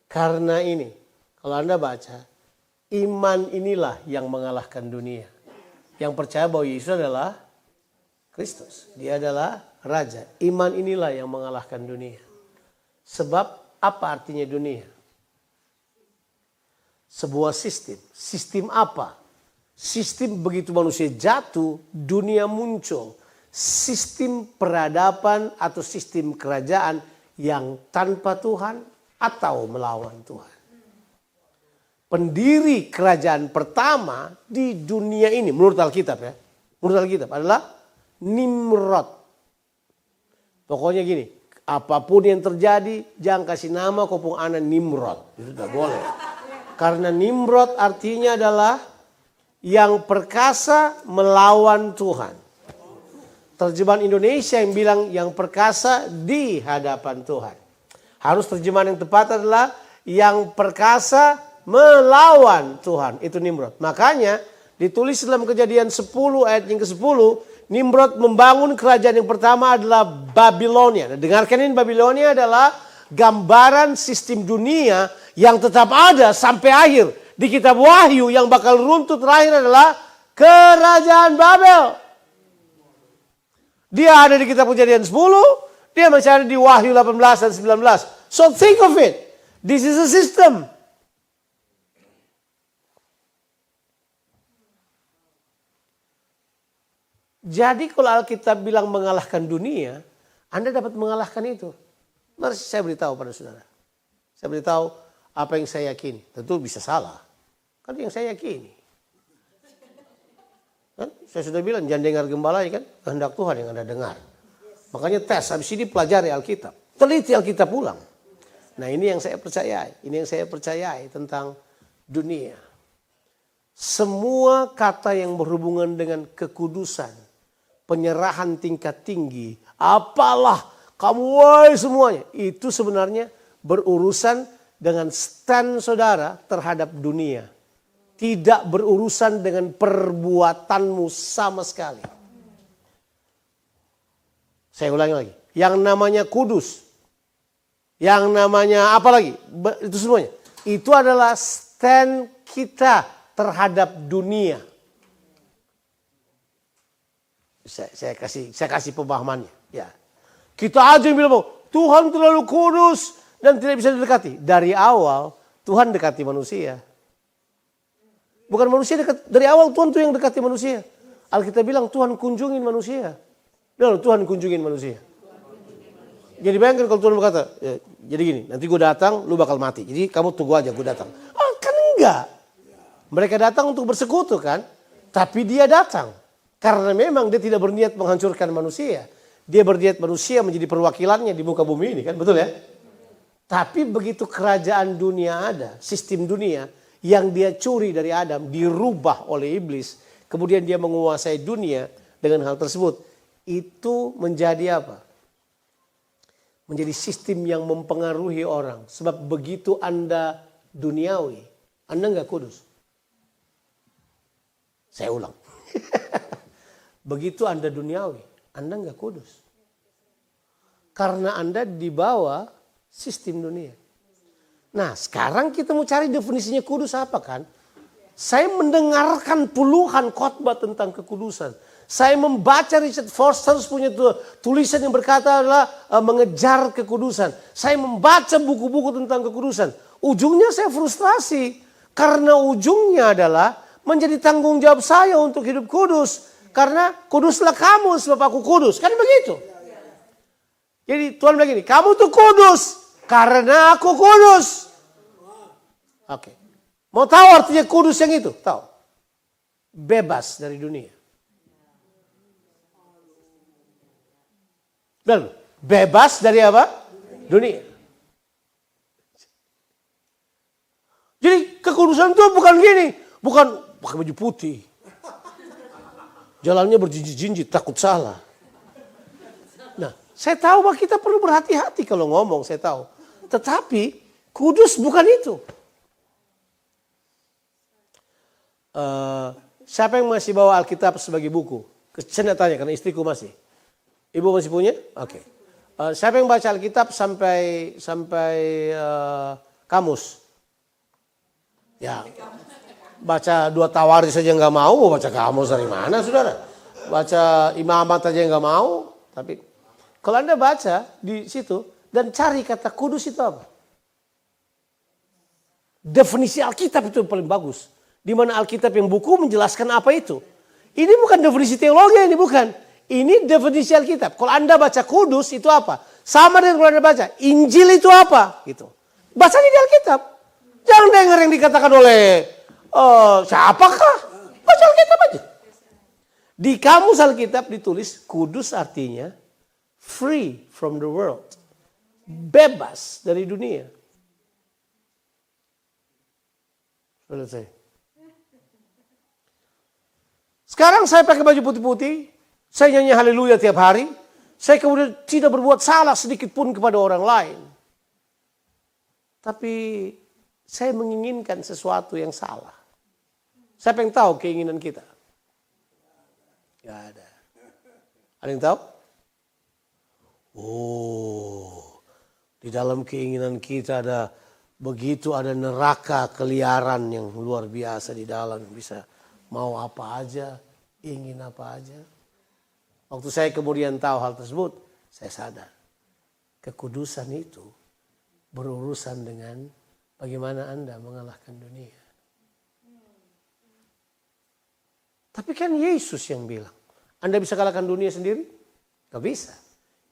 Karena ini, kalau Anda baca, iman inilah yang mengalahkan dunia. Yang percaya bahwa Yesus adalah Kristus. Dia adalah Raja. Iman inilah yang mengalahkan dunia. Sebab apa artinya dunia? Sebuah sistem. Sistem apa? Sistem begitu manusia jatuh, dunia muncul. Sistem peradaban atau sistem kerajaan yang tanpa Tuhan atau melawan Tuhan. Pendiri kerajaan pertama di dunia ini menurut Alkitab ya. Menurut Alkitab adalah Nimrod. Pokoknya gini, apapun yang terjadi jangan kasih nama kopong anak Nimrod. Itu tidak boleh. Karena Nimrod artinya adalah yang perkasa melawan Tuhan. Terjemahan Indonesia yang bilang yang perkasa di hadapan Tuhan. Harus terjemahan yang tepat adalah yang perkasa melawan Tuhan. Itu Nimrod. Makanya ditulis dalam Kejadian 10 ayat yang ke-10. Nimrod membangun kerajaan yang pertama adalah Babilonia. Nah, dengarkan ini, Babilonia adalah gambaran sistem dunia yang tetap ada sampai akhir. Di kitab Wahyu yang bakal runtuh terakhir adalah kerajaan Babel. Dia ada di kitab Kejadian 10, dia masih ada di Wahyu 18 dan 19. So think of it. This is a system. Jadi kalau Alkitab bilang mengalahkan dunia, Anda dapat mengalahkan itu. Mari saya beritahu pada saudara. Saya beritahu apa yang saya yakini. Tentu bisa salah. Kan yang saya yakini. Kan? Saya sudah bilang jangan dengar gembala kan. Kehendak Tuhan yang Anda dengar. Makanya tes. Habis ini pelajari Alkitab. Teliti Alkitab ulang. Nah ini yang saya percayai. Ini yang saya percayai tentang dunia. Semua kata yang berhubungan dengan kekudusan. Penyerahan tingkat tinggi. Apalah kamu woi semuanya. Itu sebenarnya berurusan dengan stand saudara terhadap dunia. Tidak berurusan dengan perbuatanmu sama sekali. Saya ulangi lagi. Yang namanya kudus. Yang namanya apa lagi? Itu semuanya. Itu adalah stand kita terhadap dunia. Saya kasih pemahamannya. Ya. Kita aja yang bilang Tuhan terlalu kudus dan tidak bisa didekati. Dari awal Tuhan dekati manusia. Bukan manusia dekat. Dari awal Tuhan tuh yang dekati manusia. Alkitab bilang Tuhan kunjungin manusia. Bilang Tuhan kunjungin manusia. Jadi bayangkan kalau Tuhan berkata, ya, jadi gini, nanti gue datang, lu bakal mati. Jadi kamu tunggu aja gue datang. Oh kan enggak. Mereka datang untuk bersekutu kan. Tapi dia datang. Karena memang dia tidak berniat menghancurkan manusia. Dia berniat manusia menjadi perwakilannya di muka bumi ini kan. Betul ya? Tapi begitu kerajaan dunia ada, sistem dunia yang dia curi dari Adam dirubah oleh iblis. Kemudian dia menguasai dunia dengan hal tersebut. Itu menjadi apa? Menjadi sistem yang mempengaruhi orang. Sebab begitu Anda duniawi, Anda nggak kudus. Saya ulang. Begitu Anda duniawi, Anda nggak kudus. Karena Anda dibawa sistem dunia. Nah sekarang kita mau cari definisinya kudus apa kan? Saya mendengarkan puluhan khotbah tentang kekudusan. Saya membaca Richard Foster punya tulisan yang berkata adalah mengejar kekudusan. Saya membaca buku-buku tentang kekudusan. Ujungnya saya frustrasi. Karena ujungnya adalah menjadi tanggung jawab saya untuk hidup kudus. Karena kuduslah kamu sebab aku kudus. Kan begitu. Jadi Tuhan bilang gini, kamu tuh kudus karena aku kudus. Oke. Mau tahu artinya kudus yang itu? Tahu. Bebas dari dunia. Dan bebas dari apa? Dunia. Jadi kekudusan itu bukan gini. Bukan pakai baju putih. Jalannya berjinjit-jinjit, takut salah. Nah, saya tahu bahwa kita perlu berhati-hati kalau ngomong, saya tahu. Tetapi, kudus bukan itu. Siapa yang masih bawa Alkitab sebagai buku? Saya tanya, karena istriku masih. Ibu masih punya? Oke. Siapa yang baca Alkitab sampai kamus? Ya. Baca 2 Tawaris saja nggak mau, baca kamus dari mana saudara? Baca Imamat saja nggak mau. Tapi kalau Anda baca di situ dan cari kata kudus itu apa? Definisi Alkitab itu yang paling bagus. Di mana Alkitab yang buku menjelaskan apa itu. Ini bukan definisi teologi, ini bukan. Ini definisi Alkitab. Kalau Anda baca kudus itu apa? Sama dengan kalau Anda baca Injil itu apa? Gitu. Bacanya di Alkitab. Jangan dengar yang dikatakan oleh siapakah? Baca Alkitab aja. Di kamus Alkitab ditulis kudus artinya free from the world. Bebas dari dunia. Selesai. Sekarang saya pakai baju putih-putih. Saya nyanyi haleluya tiap hari. Saya kemudian tidak berbuat salah sedikit pun kepada orang lain. Tapi saya menginginkan sesuatu yang salah. Siapa yang tahu keinginan kita? Gak ada. Ada yang tahu? Oh, Di dalam keinginan kita ada neraka keliaran yang luar biasa di dalam. Bisa mau apa aja, ingin apa aja. Waktu saya kemudian tahu hal tersebut, saya sadar. Kekudusan itu berurusan dengan bagaimana Anda mengalahkan dunia. Tapi kan Yesus yang bilang, Anda bisa kalahkan dunia sendiri? Gak bisa.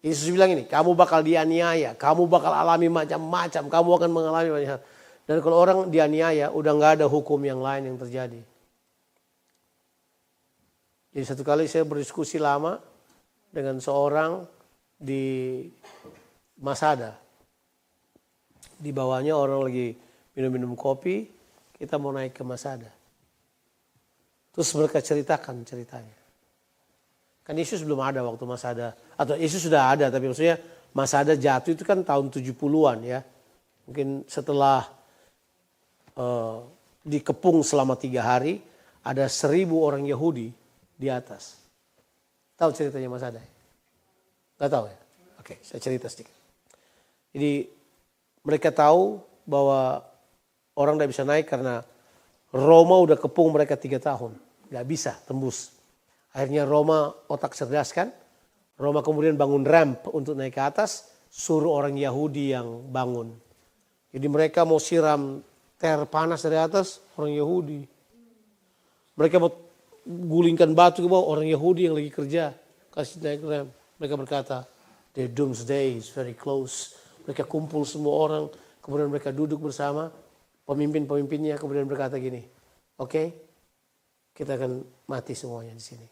Yesus bilang ini, kamu bakal dianiaya, kamu bakal alami macam-macam, kamu akan mengalami banyak hal. Dan kalau orang dianiaya, udah gak ada hukum yang lain yang terjadi. Jadi satu kali saya berdiskusi lama dengan seorang di Masada. Di bawahnya orang lagi minum-minum kopi, kita mau naik ke Masada. Terus mereka ceritakan ceritanya. Kan Yesus belum ada waktu Masada, atau Yesus sudah ada, tapi maksudnya Masada jatuh itu kan tahun 70-an ya. Mungkin setelah dikepung selama 3 hari, ada 1.000 orang Yahudi di atas. Tahu ceritanya Masada? Gak tahu ya? Oke, saya cerita sedikit. Jadi mereka tahu bahwa orang tidak bisa naik karena Roma udah kepung mereka 3 tahun. Gak bisa tembus. Akhirnya Roma otak cerdas kan. Roma kemudian bangun ramp untuk naik ke atas. Suruh orang Yahudi yang bangun. Jadi mereka mau siram air panas dari atas orang Yahudi. Mereka mau gulingkan batu ke bawah orang Yahudi yang lagi kerja. Kasih naik ramp. Mereka berkata, the doomsday is very close. Mereka kumpul semua orang. Kemudian mereka duduk bersama. Pemimpin-pemimpinnya kemudian berkata gini. Oke, kita akan mati semuanya di sini.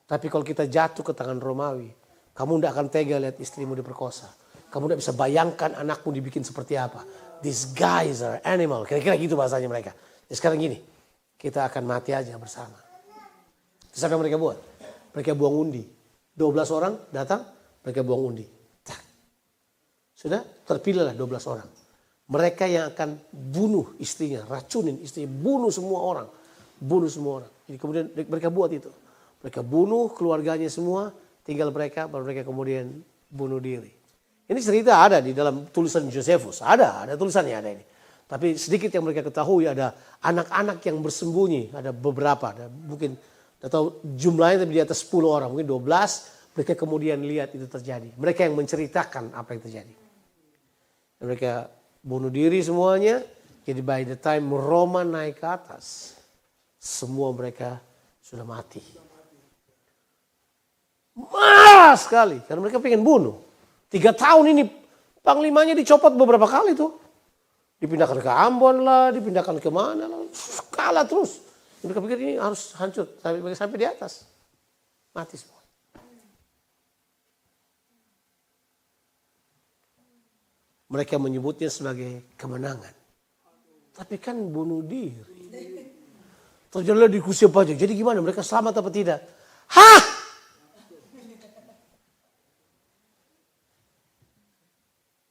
Tapi kalau kita jatuh ke tangan Romawi, kamu tidak akan tega lihat istrimu diperkosa. Kamu tidak bisa bayangkan anakmu dibikin seperti apa. These guys are animal. Kira-kira gitu bahasanya mereka. Jadi sekarang gini, kita akan mati aja bersama. Terus apa yang mereka buat? Mereka buang undi. 12 orang datang, mereka buang undi. Sudah terpilihlah 12 orang. Mereka yang akan bunuh istrinya, racunin istrinya, bunuh semua orang. Bunuh semua orang. Jadi kemudian mereka buat itu. Mereka bunuh keluarganya semua, tinggal mereka, baru mereka kemudian bunuh diri. Ini cerita ada di dalam tulisan Josephus. Ada tulisannya ada ini. Tapi sedikit yang mereka ketahui ada anak-anak yang bersembunyi. Ada beberapa, ada mungkin atau jumlahnya tapi di atas 10 orang, mungkin 12. Mereka kemudian lihat itu terjadi. Mereka yang menceritakan apa yang terjadi. Dan mereka bunuh diri semuanya. Jadi by the time Roma naik ke atas, semua mereka sudah mati. Marah sekali karena mereka pengen bunuh. 3 tahun ini panglimanya dicopot beberapa kali tuh. Dipindahkan ke Ambon lah, dipindahkan ke mana lah. Kalah terus. Mereka pikir ini harus hancur sampai di atas. Mati semua. Mereka menyebutnya sebagai kemenangan. Tapi kan bunuh diri. Terjadilah diskusi apa aja. Jadi gimana? Mereka selamat apa tidak? Hah?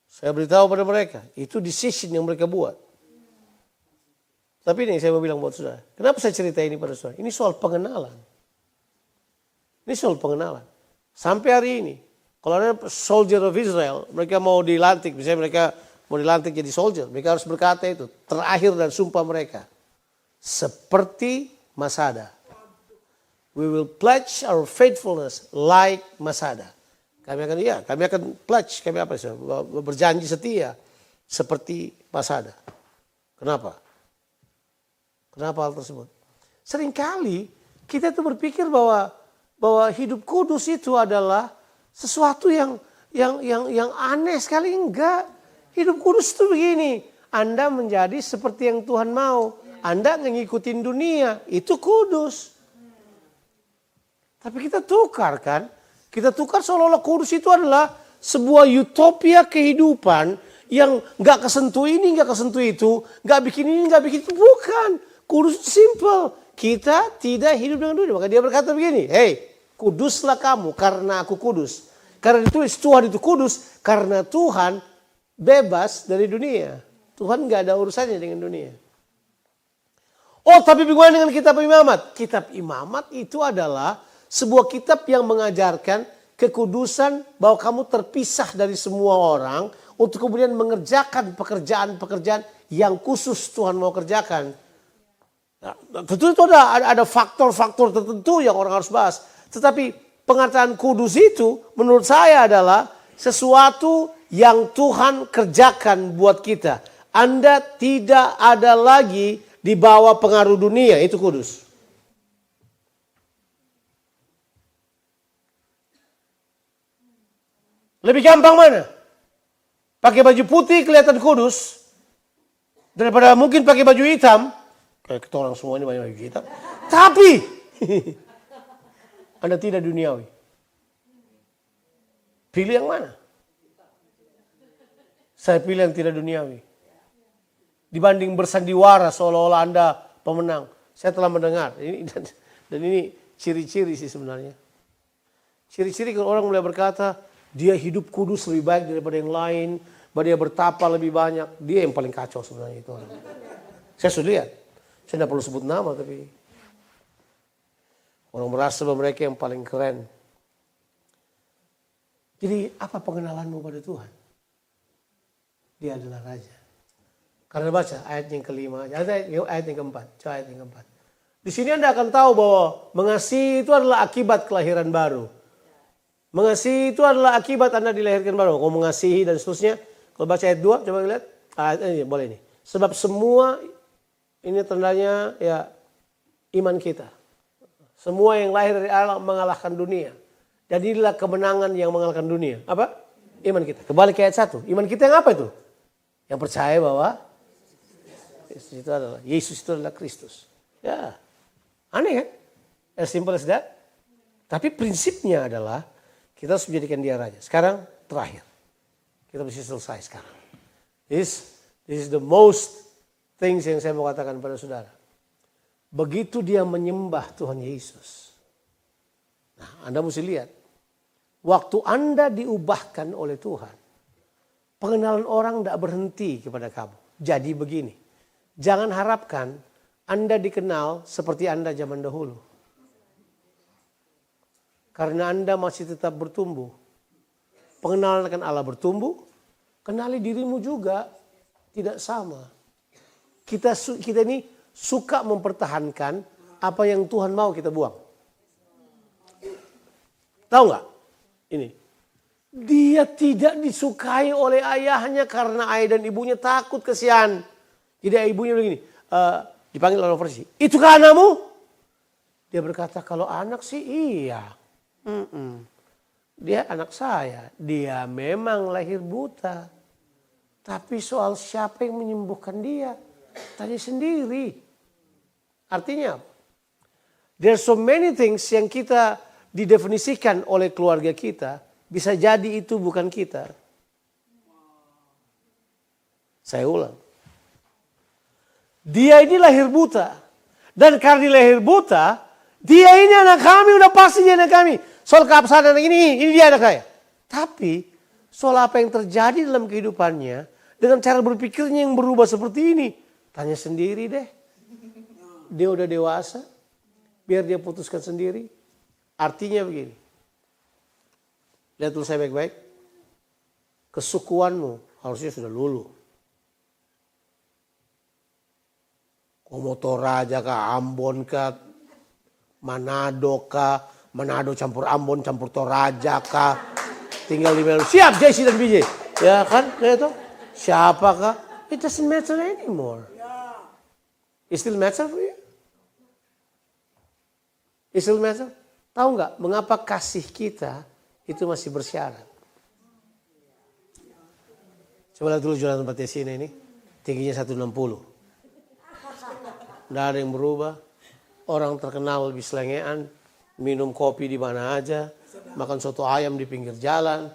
Saya beritahu pada mereka. Itu decision yang mereka buat. Tapi ini saya mau bilang buat saudara. Kenapa saya cerita ini pada saudara? Ini soal pengenalan. Ini soal pengenalan. Sampai hari ini. Kalau ada soldier of Israel. Mereka mau dilantik. Misalnya mereka mau dilantik jadi soldier. Mereka harus berkata itu. Terakhir dan sumpah mereka. Seperti Masada. We will pledge our faithfulness like Masada. Kami akan pledge, berjanji setia seperti Masada. Kenapa? Kenapa hal tersebut? Seringkali kita tuh berpikir bahwa hidup kudus itu adalah sesuatu yang aneh sekali. Enggak. Hidup kudus itu begini. Anda menjadi seperti yang Tuhan mau. Anda ngikutin dunia, itu kudus. Tapi kita tukar kan? Kita tukar seolah-olah kudus itu adalah sebuah utopia kehidupan yang gak kesentuh ini, gak kesentuh itu, gak bikin ini, gak bikin itu. Bukan. Kudus itu simple. Kita tidak hidup dengan dunia. Maka dia berkata begini, hey, kuduslah kamu karena aku kudus. Karena ditulis Tuhan itu kudus, karena Tuhan bebas dari dunia. Tuhan gak ada urusannya dengan dunia. Oh, tapi bagaimana dengan kitab imamat? Kitab imamat itu adalah sebuah kitab yang mengajarkan kekudusan bahwa kamu terpisah dari semua orang untuk kemudian mengerjakan pekerjaan-pekerjaan yang khusus Tuhan mau kerjakan. Nah, tentu itu ada faktor-faktor tertentu yang orang harus bahas. Tetapi pengertian kudus itu menurut saya adalah sesuatu yang Tuhan kerjakan buat kita. Anda tidak ada lagi di bawah pengaruh dunia, itu kudus. Lebih gampang mana? Pakai baju putih kelihatan kudus daripada mungkin pakai baju hitam. Kayak kita orang semua ini pakai baju hitam. Tapi Anda tidak duniawi. Pilih yang mana? Saya pilih yang tidak duniawi. Dibanding bersandiwara seolah-olah Anda pemenang. Saya telah mendengar. Dan ini ciri-ciri sih sebenarnya. Ciri-ciri kalau orang mulai berkata, dia hidup kudus lebih baik daripada yang lain. Dia bertapa lebih banyak. Dia yang paling kacau sebenarnya itu orang. Saya sudah lihat. Saya tidak perlu sebut nama tapi. Orang merasa bahwa mereka yang paling keren. Jadi apa pengenalanmu pada Tuhan? Dia adalah Raja. Karena baca ayat yang kelima. Ayat yang keempat. Coba ayat yang keempat. Di sini Anda akan tahu bahwa mengasihi itu adalah akibat kelahiran baru. Mengasihi itu adalah akibat Anda dilahirkan baru. Kalau mengasihi dan seterusnya. Kalau baca ayat 2, coba lihat. Ayat ini boleh ini. Sebab semua ini tandanya ya iman kita. Semua yang lahir dari Allah mengalahkan dunia. Jadi inilah kemenangan yang mengalahkan dunia. Apa? Iman kita. Kembali ke ayat 1. Iman kita yang apa itu? Yang percaya bahwa Yesus itu adalah Kristus. Ya. Aneh kan? As simple as that. Tapi prinsipnya adalah kita harus menjadikan dia raja. Sekarang terakhir. Kita mesti selesai sekarang. This is the most things yang saya mau katakan pada saudara. Begitu dia menyembah Tuhan Yesus. Nah, Anda mesti lihat. Waktu Anda diubahkan oleh Tuhan. Pengenalan orang tidak berhenti kepada kamu. Jadi begini. Jangan harapkan Anda dikenal seperti Anda zaman dahulu. Karena Anda masih tetap bertumbuh. Pengenalan akan Allah bertumbuh. Kenali dirimu juga tidak sama. Kita ini suka mempertahankan apa yang Tuhan mau kita buang. Tahu nggak? Ini. Dia tidak disukai oleh ayahnya karena ayah dan ibunya takut kesian. Jadi ibunya begini. Dipanggil orang Farisi. Itukah anakmu? Dia berkata kalau anak sih iya. Dia anak saya. Dia memang lahir buta. Tapi soal siapa yang menyembuhkan dia. Tanya sendiri. Artinya apa? There are so many things yang kita didefinisikan oleh keluarga kita. Bisa jadi itu bukan kita. Saya ulang. Dia ini lahir buta. Dan karena dia lahir buta. Dia ini anak kami. Udah pasti dia anak kami. Soal keabsahan anak ini dia anak saya. Tapi soal apa yang terjadi dalam kehidupannya. Dengan cara berpikirnya yang berubah seperti ini. Tanya sendiri deh. Dia udah dewasa. Biar dia putuskan sendiri. Artinya begini. Lihat dulu saya baik-baik. Kesukuanmu harusnya sudah luluh. Toraja kah, Ambon kah, Manado kah, Manado campur Ambon, campur Toraja kah. Tinggal di Melu. Siap JC dan BJ. Ya kan? Lihat tuh. Siapakah? It doesn't matter anymore. It still matter for you? It still matter? Tahu nggak mengapa kasih kita itu masih bersyarat? Coba lihat dulu Jonathan Patesina ini. Tingginya 160. Tidak ada yang berubah. Orang terkenal lebih selengean. Minum kopi di mana aja. Makan soto ayam di pinggir jalan.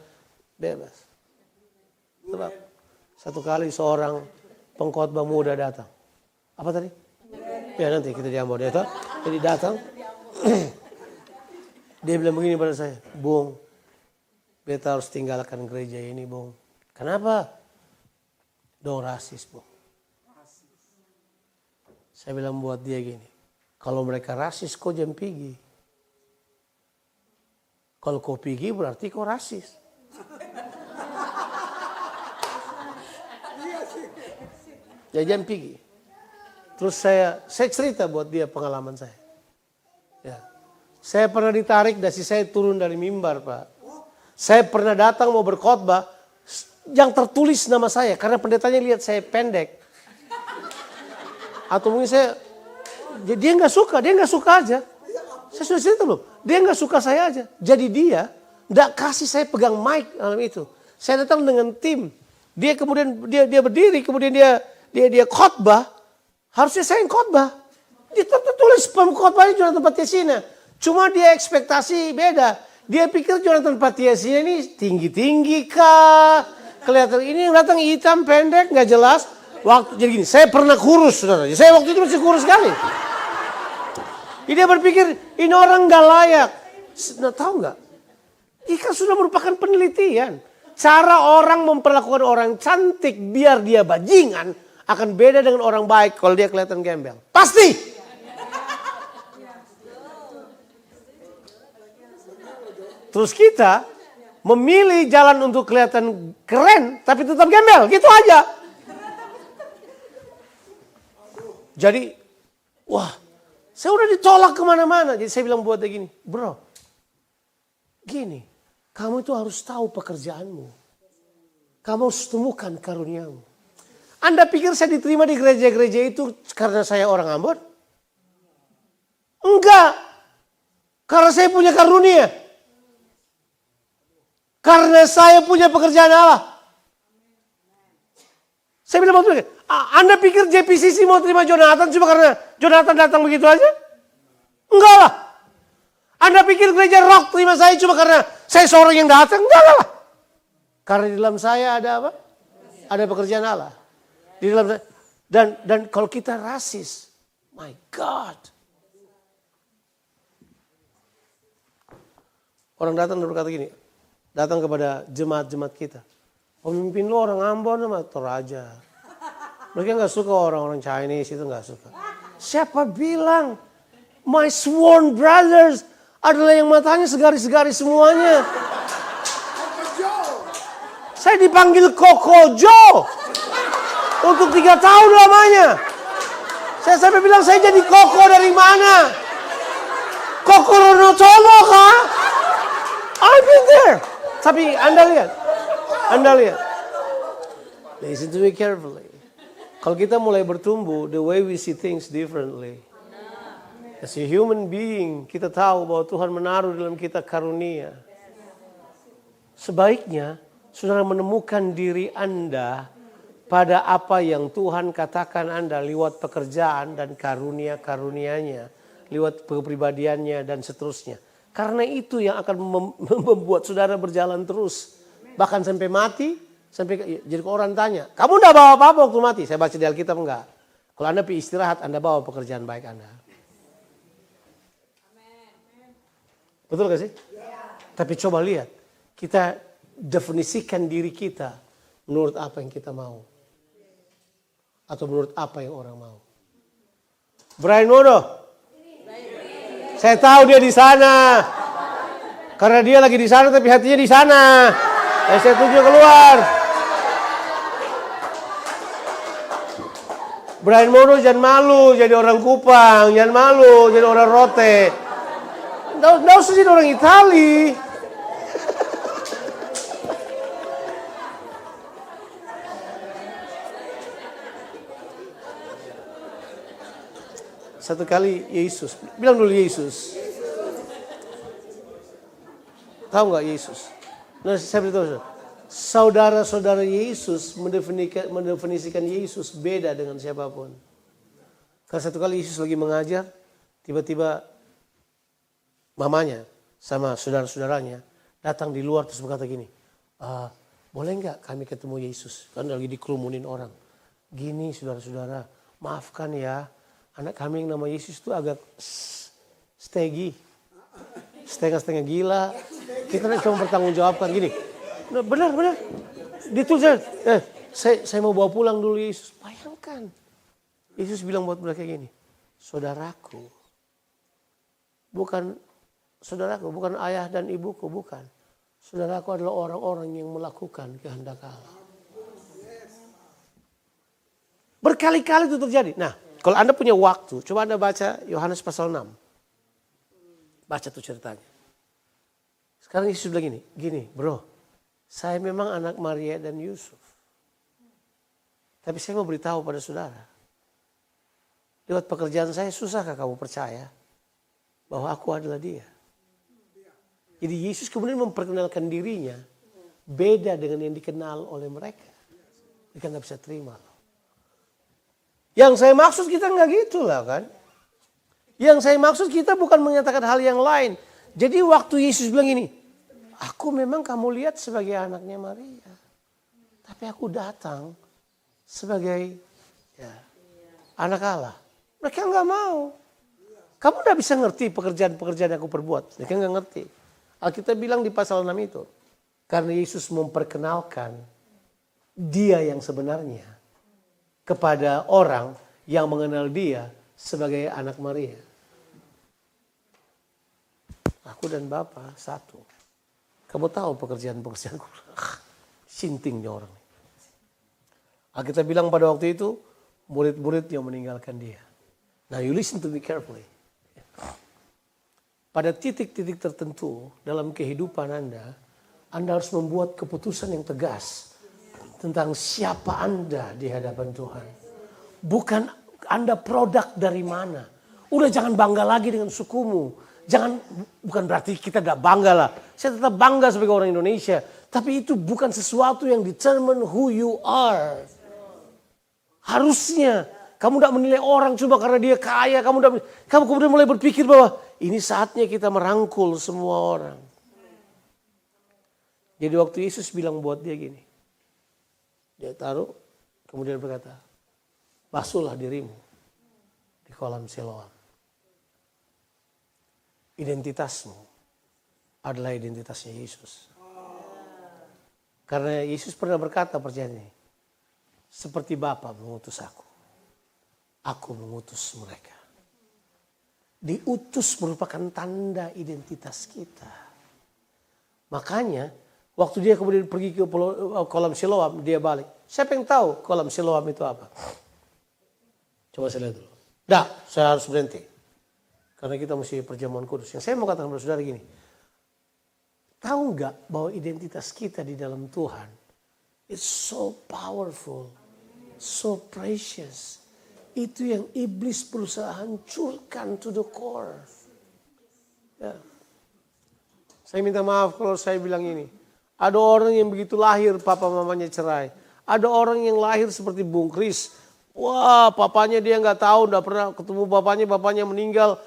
Bebas. Sebab satu kali seorang pengkhotbah muda datang. Apa tadi? Ya nanti kita diambil dia. Jadi datang. Dia bilang begini pada saya. Bung. Beta harus tinggalkan gereja ini Bung. Kenapa? Dong rasis Bung. Saya bilang buat dia gini. Kalau mereka rasis kau jangan pergi. Kalau kau pergi berarti kau rasis. jajan pergi. Terus saya cerita buat dia pengalaman saya. Ya. Saya pernah ditarik dasi saya turun dari mimbar, Pak. Saya pernah datang mau berkhotbah, yang tertulis nama saya karena pendetanya lihat saya pendek. Atau mungkin dia nggak suka aja. Saya sudah cerita loh, dia nggak suka saya aja. Jadi dia nggak kasih saya pegang mic dalam itu. Saya datang dengan tim. Dia kemudian dia berdiri, kemudian dia khotbah. Harusnya saya yang khotbah. Dia tertulis pengkhotbahnya Jonathan Patiasina. Cuma dia ekspektasi beda. Dia pikir Jonathan Patiasina ini tinggi-tinggi kah? Kelihatan ini yang datang hitam, pendek, nggak jelas. Jadi gini, saya pernah kurus, saudara. Saya waktu itu masih kurus sekali. Dia berpikir ini orang nggak layak. Nah, tahu nggak? Ikan sudah merupakan penelitian. Cara orang memperlakukan orang cantik biar dia bajingan akan beda dengan orang baik kalau dia kelihatan gembel. Pasti. Terus kita memilih jalan untuk kelihatan keren tapi tetap gembel. Gitu aja. Jadi, wah, saya udah ditolak kemana-mana. Jadi saya bilang buat dia gini, bro, gini, kamu itu harus tahu pekerjaanmu. Kamu harus temukan karuniamu. Anda pikir saya diterima di gereja-gereja itu karena saya orang Ambon? Enggak. Karena saya punya karunia. Karena saya punya pekerjaan Allah. Saya bilang waktu itu, Anda pikir JPCC mau terima Jonathan cuma karena Jonathan datang begitu aja? Enggak lah. Anda pikir gereja Rock terima saya cuma karena saya seorang yang datang? Enggak lah. Karena di dalam saya ada apa? Ada pekerjaan Allah. Di dalam dan kalau kita rasis, my God. Orang datang dan berkata gini, datang kepada jemaat-jemaat kita. Pemimpin lo orang Ambon sama Toraja. Mereka nggak suka orang-orang Chinese itu nggak suka. Siapa bilang my sworn brothers adalah yang matanya segaris-garis semuanya. Saya dipanggil Koko Joe. Untuk 3 tahun lamanya. Saya sampai bilang saya jadi Koko dari mana? Koko Ronotomo kah? I've been there. Tapi Anda lihat. Listen to me carefully. Kalau kita mulai bertumbuh, the way we see things differently. As a human being, kita tahu bahwa Tuhan menaruh dalam kita karunia. Sebaiknya, saudara menemukan diri Anda pada apa yang Tuhan katakan Anda lewat pekerjaan dan karunia-karunianya, lewat kepribadiannya dan seterusnya. Karena itu yang akan membuat saudara berjalan terus. Bahkan sampai mati, jadi orang tanya, kamu enggak bawa apa-apa waktu mati? Saya baca di Alkitab enggak. Kalau Anda pergi istirahat, Anda bawa pekerjaan baik Anda. Betul gak sih? Tapi coba lihat, kita definisikan diri kita menurut apa yang kita mau. Atau menurut apa yang orang mau. Brian Modo. Saya tahu dia di sana. Karena dia lagi di sana tapi hatinya di sana. Saya tuju keluar. Brian Modo jangan malu jadi orang Kupang. Jangan malu jadi orang Rote. Nggak usah jadi orang Itali. Satu kali Yesus, bilang dulu Yesus. Tahu nggak Yesus? Nah, saya beritahu saudara-saudara Yesus mendefinisikan Yesus beda dengan siapapun. Karena satu kali Yesus lagi mengajar, tiba-tiba mamanya sama saudara-saudaranya datang di luar terus berkata gini, boleh nggak kami ketemu Yesus? Kan lagi dikerumunin orang. Gini saudara-saudara, maafkan ya. Anak kami yang nama Yesus itu agak setengah-setengah gila. Kita cuma bertanggung jawabkan gini. Nah, benar. Ditulis, saya mau bawa pulang dulu Yesus. Bayangkan. Yesus bilang buat mereka gini. Saudaraku, bukan ayah dan ibuku, bukan. Saudaraku adalah orang-orang yang melakukan kehendak Allah. Berkali-kali itu terjadi. Nah, kalau Anda punya waktu, coba Anda baca Yohanes pasal 6. Baca tuh ceritanya. Sekarang Yesus bilang gini, bro, saya memang anak Maria dan Yusuf. Tapi saya mau beritahu pada saudara, lewat pekerjaan saya susahkah kamu percaya bahwa aku adalah dia? Jadi Yesus kemudian memperkenalkan dirinya beda dengan yang dikenal oleh mereka. Mereka nggak bisa terima. Yang saya maksud kita nggak gitu lah kan. Yang saya maksud kita bukan menyatakan hal yang lain. Jadi waktu Yesus bilang ini, aku memang kamu lihat sebagai anaknya Maria. Tapi aku datang sebagai anak Allah. Mereka nggak mau. Kamu nggak bisa ngerti pekerjaan-pekerjaan yang aku perbuat. Mereka nggak ngerti. Alkitab bilang di pasal 6 itu. Karena Yesus memperkenalkan dia yang sebenarnya kepada orang yang mengenal dia sebagai anak Maria. Aku dan Bapa satu. Kamu tahu pekerjaan-pekerjaanku. Sintingnya orang. Alkitab bilang pada waktu itu, murid-murid yang meninggalkan dia. Now you listen to me carefully. Pada titik-titik tertentu dalam kehidupan Anda harus membuat keputusan yang tegas tentang siapa Anda di hadapan Tuhan. Bukan Anda produk dari mana. Udah jangan bangga lagi dengan sukumu. Bukan berarti kita tidak bangga lah. Saya tetap bangga sebagai orang Indonesia. Tapi itu bukan sesuatu yang determine who you are. Harusnya kamu tidak menilai orang cuma karena dia kaya. Kamu kemudian mulai berpikir bahwa ini saatnya kita merangkul semua orang. Jadi waktu Yesus bilang buat dia gini. Dia taruh, kemudian berkata, basuhlah dirimu di kolam Siloam. Identitasmu adalah identitasnya Yesus. Karena Yesus pernah berkata percaya ini, seperti Bapa mengutus aku mengutus mereka. Diutus merupakan tanda identitas kita. Makanya waktu dia kemudian pergi ke kolam Siloam, dia balik. Siapa yang tahu kolam Siloam itu apa? Coba saya lihat dulu. Saya harus berhenti. Karena kita mesti perjamuan kudus. Yang saya mau katakan kepada saudara gini. Tahu nggak bahwa identitas kita di dalam Tuhan is so powerful, so precious. Itu yang iblis berusaha hancurkan to the core. Ya. Saya minta maaf kalau saya bilang ini. Ada orang yang begitu lahir papa mamanya cerai. Ada orang yang lahir seperti Bung Kris. Wah, papanya dia nggak tahu, nggak pernah ketemu bapaknya meninggal.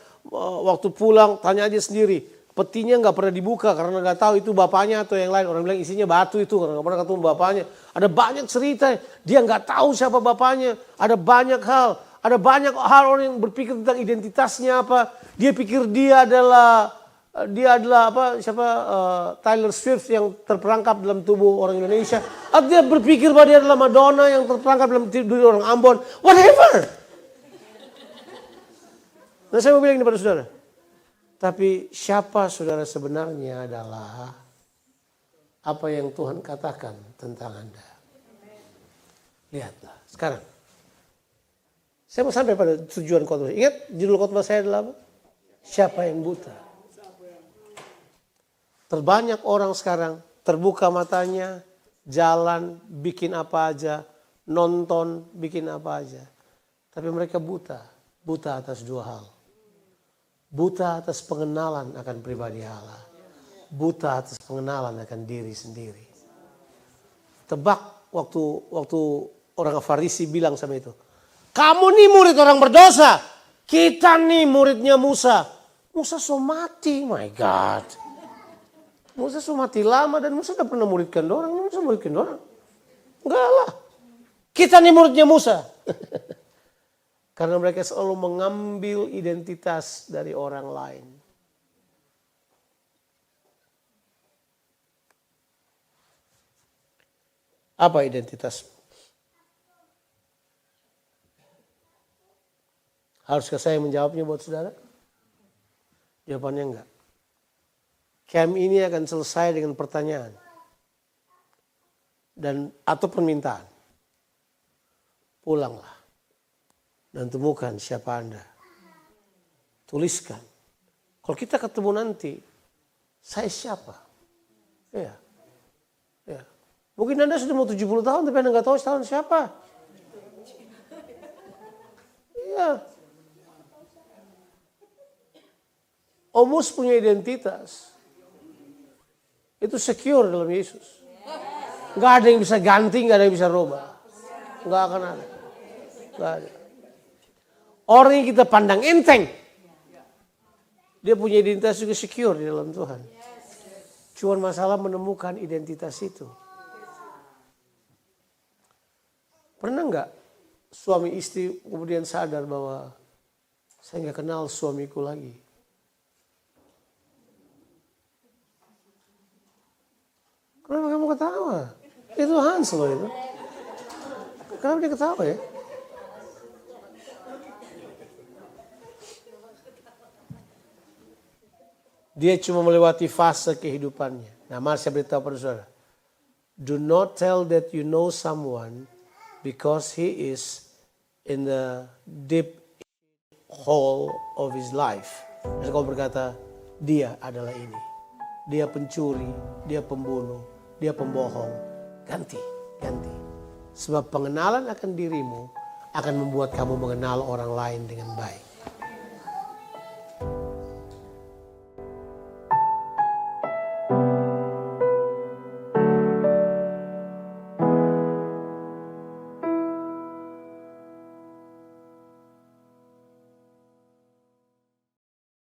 Waktu pulang tanya aja sendiri. Petinya nggak pernah dibuka karena nggak tahu itu bapaknya atau yang lain. Orang bilang isinya batu itu karena nggak pernah ketemu bapaknya. Ada banyak cerita, dia nggak tahu siapa bapaknya. Ada banyak hal orang yang berpikir tentang identitasnya apa. Dia pikir dia adalah Taylor Swift yang terperangkap dalam tubuh orang Indonesia. Atau dia berpikir bahwa dia adalah Madonna yang terperangkap dalam tubuh orang Ambon. Whatever. Nah saya mau bilang ini pada saudara. Tapi siapa saudara sebenarnya adalah apa yang Tuhan katakan tentang Anda. Lihatlah sekarang. Saya mau sampai pada tujuan khotbah. Ingat judul khotbah saya adalah apa? Siapa yang buta? Terbanyak orang sekarang terbuka matanya, jalan, bikin apa aja, nonton, bikin apa aja. Tapi mereka buta atas dua hal. Buta atas pengenalan akan pribadi Allah. Buta atas pengenalan akan diri sendiri. Tebak waktu orang Farisi bilang sama itu. Kamu nih murid orang berdosa. Kita nih muridnya Musa. Musa so mati, my God. Musa so mati lama dan Musa udah pernah muridkan orang. Musa muridkan orang. Enggak lah. Kita nih muridnya Musa. Karena mereka selalu mengambil identitas dari orang lain. Apa identitasmu? Haruskah saya menjawabnya buat saudara? Jawabannya enggak. Camp ini akan selesai dengan pertanyaan. Atau permintaan. Pulanglah. dan temukan siapa Anda. Tuliskan. Kalau kita ketemu nanti, saya siapa? Ya. Ya. Mungkin Anda sudah mau 70 tahun tapi Anda nggak tahu tahun siapa. Ya. Omus punya identitas. Itu secure dalam Yesus. Nggak ada yang bisa ganti, nggak ada yang bisa rubah. Nggak akan ada. Nggak ada. Orang yang kita pandang enteng, dia punya identitas juga secure di dalam Tuhan. Cuma masalah menemukan identitas itu. Pernah nggak suami istri kemudian sadar bahwa saya nggak kenal suamiku lagi? Kenapa kamu ketawa? Itu Hans loh itu. Kenapa dia ketawa ya? Dia cuma melewati fase kehidupannya. Nah, mari saya beritahu pada saudara. Do not tell that you know someone because he is in the deep hole of his life. Dan kau berkata, dia adalah ini. Dia pencuri, dia pembunuh, dia pembohong. Ganti. Sebab pengenalan akan dirimu akan membuat kamu mengenal orang lain dengan baik.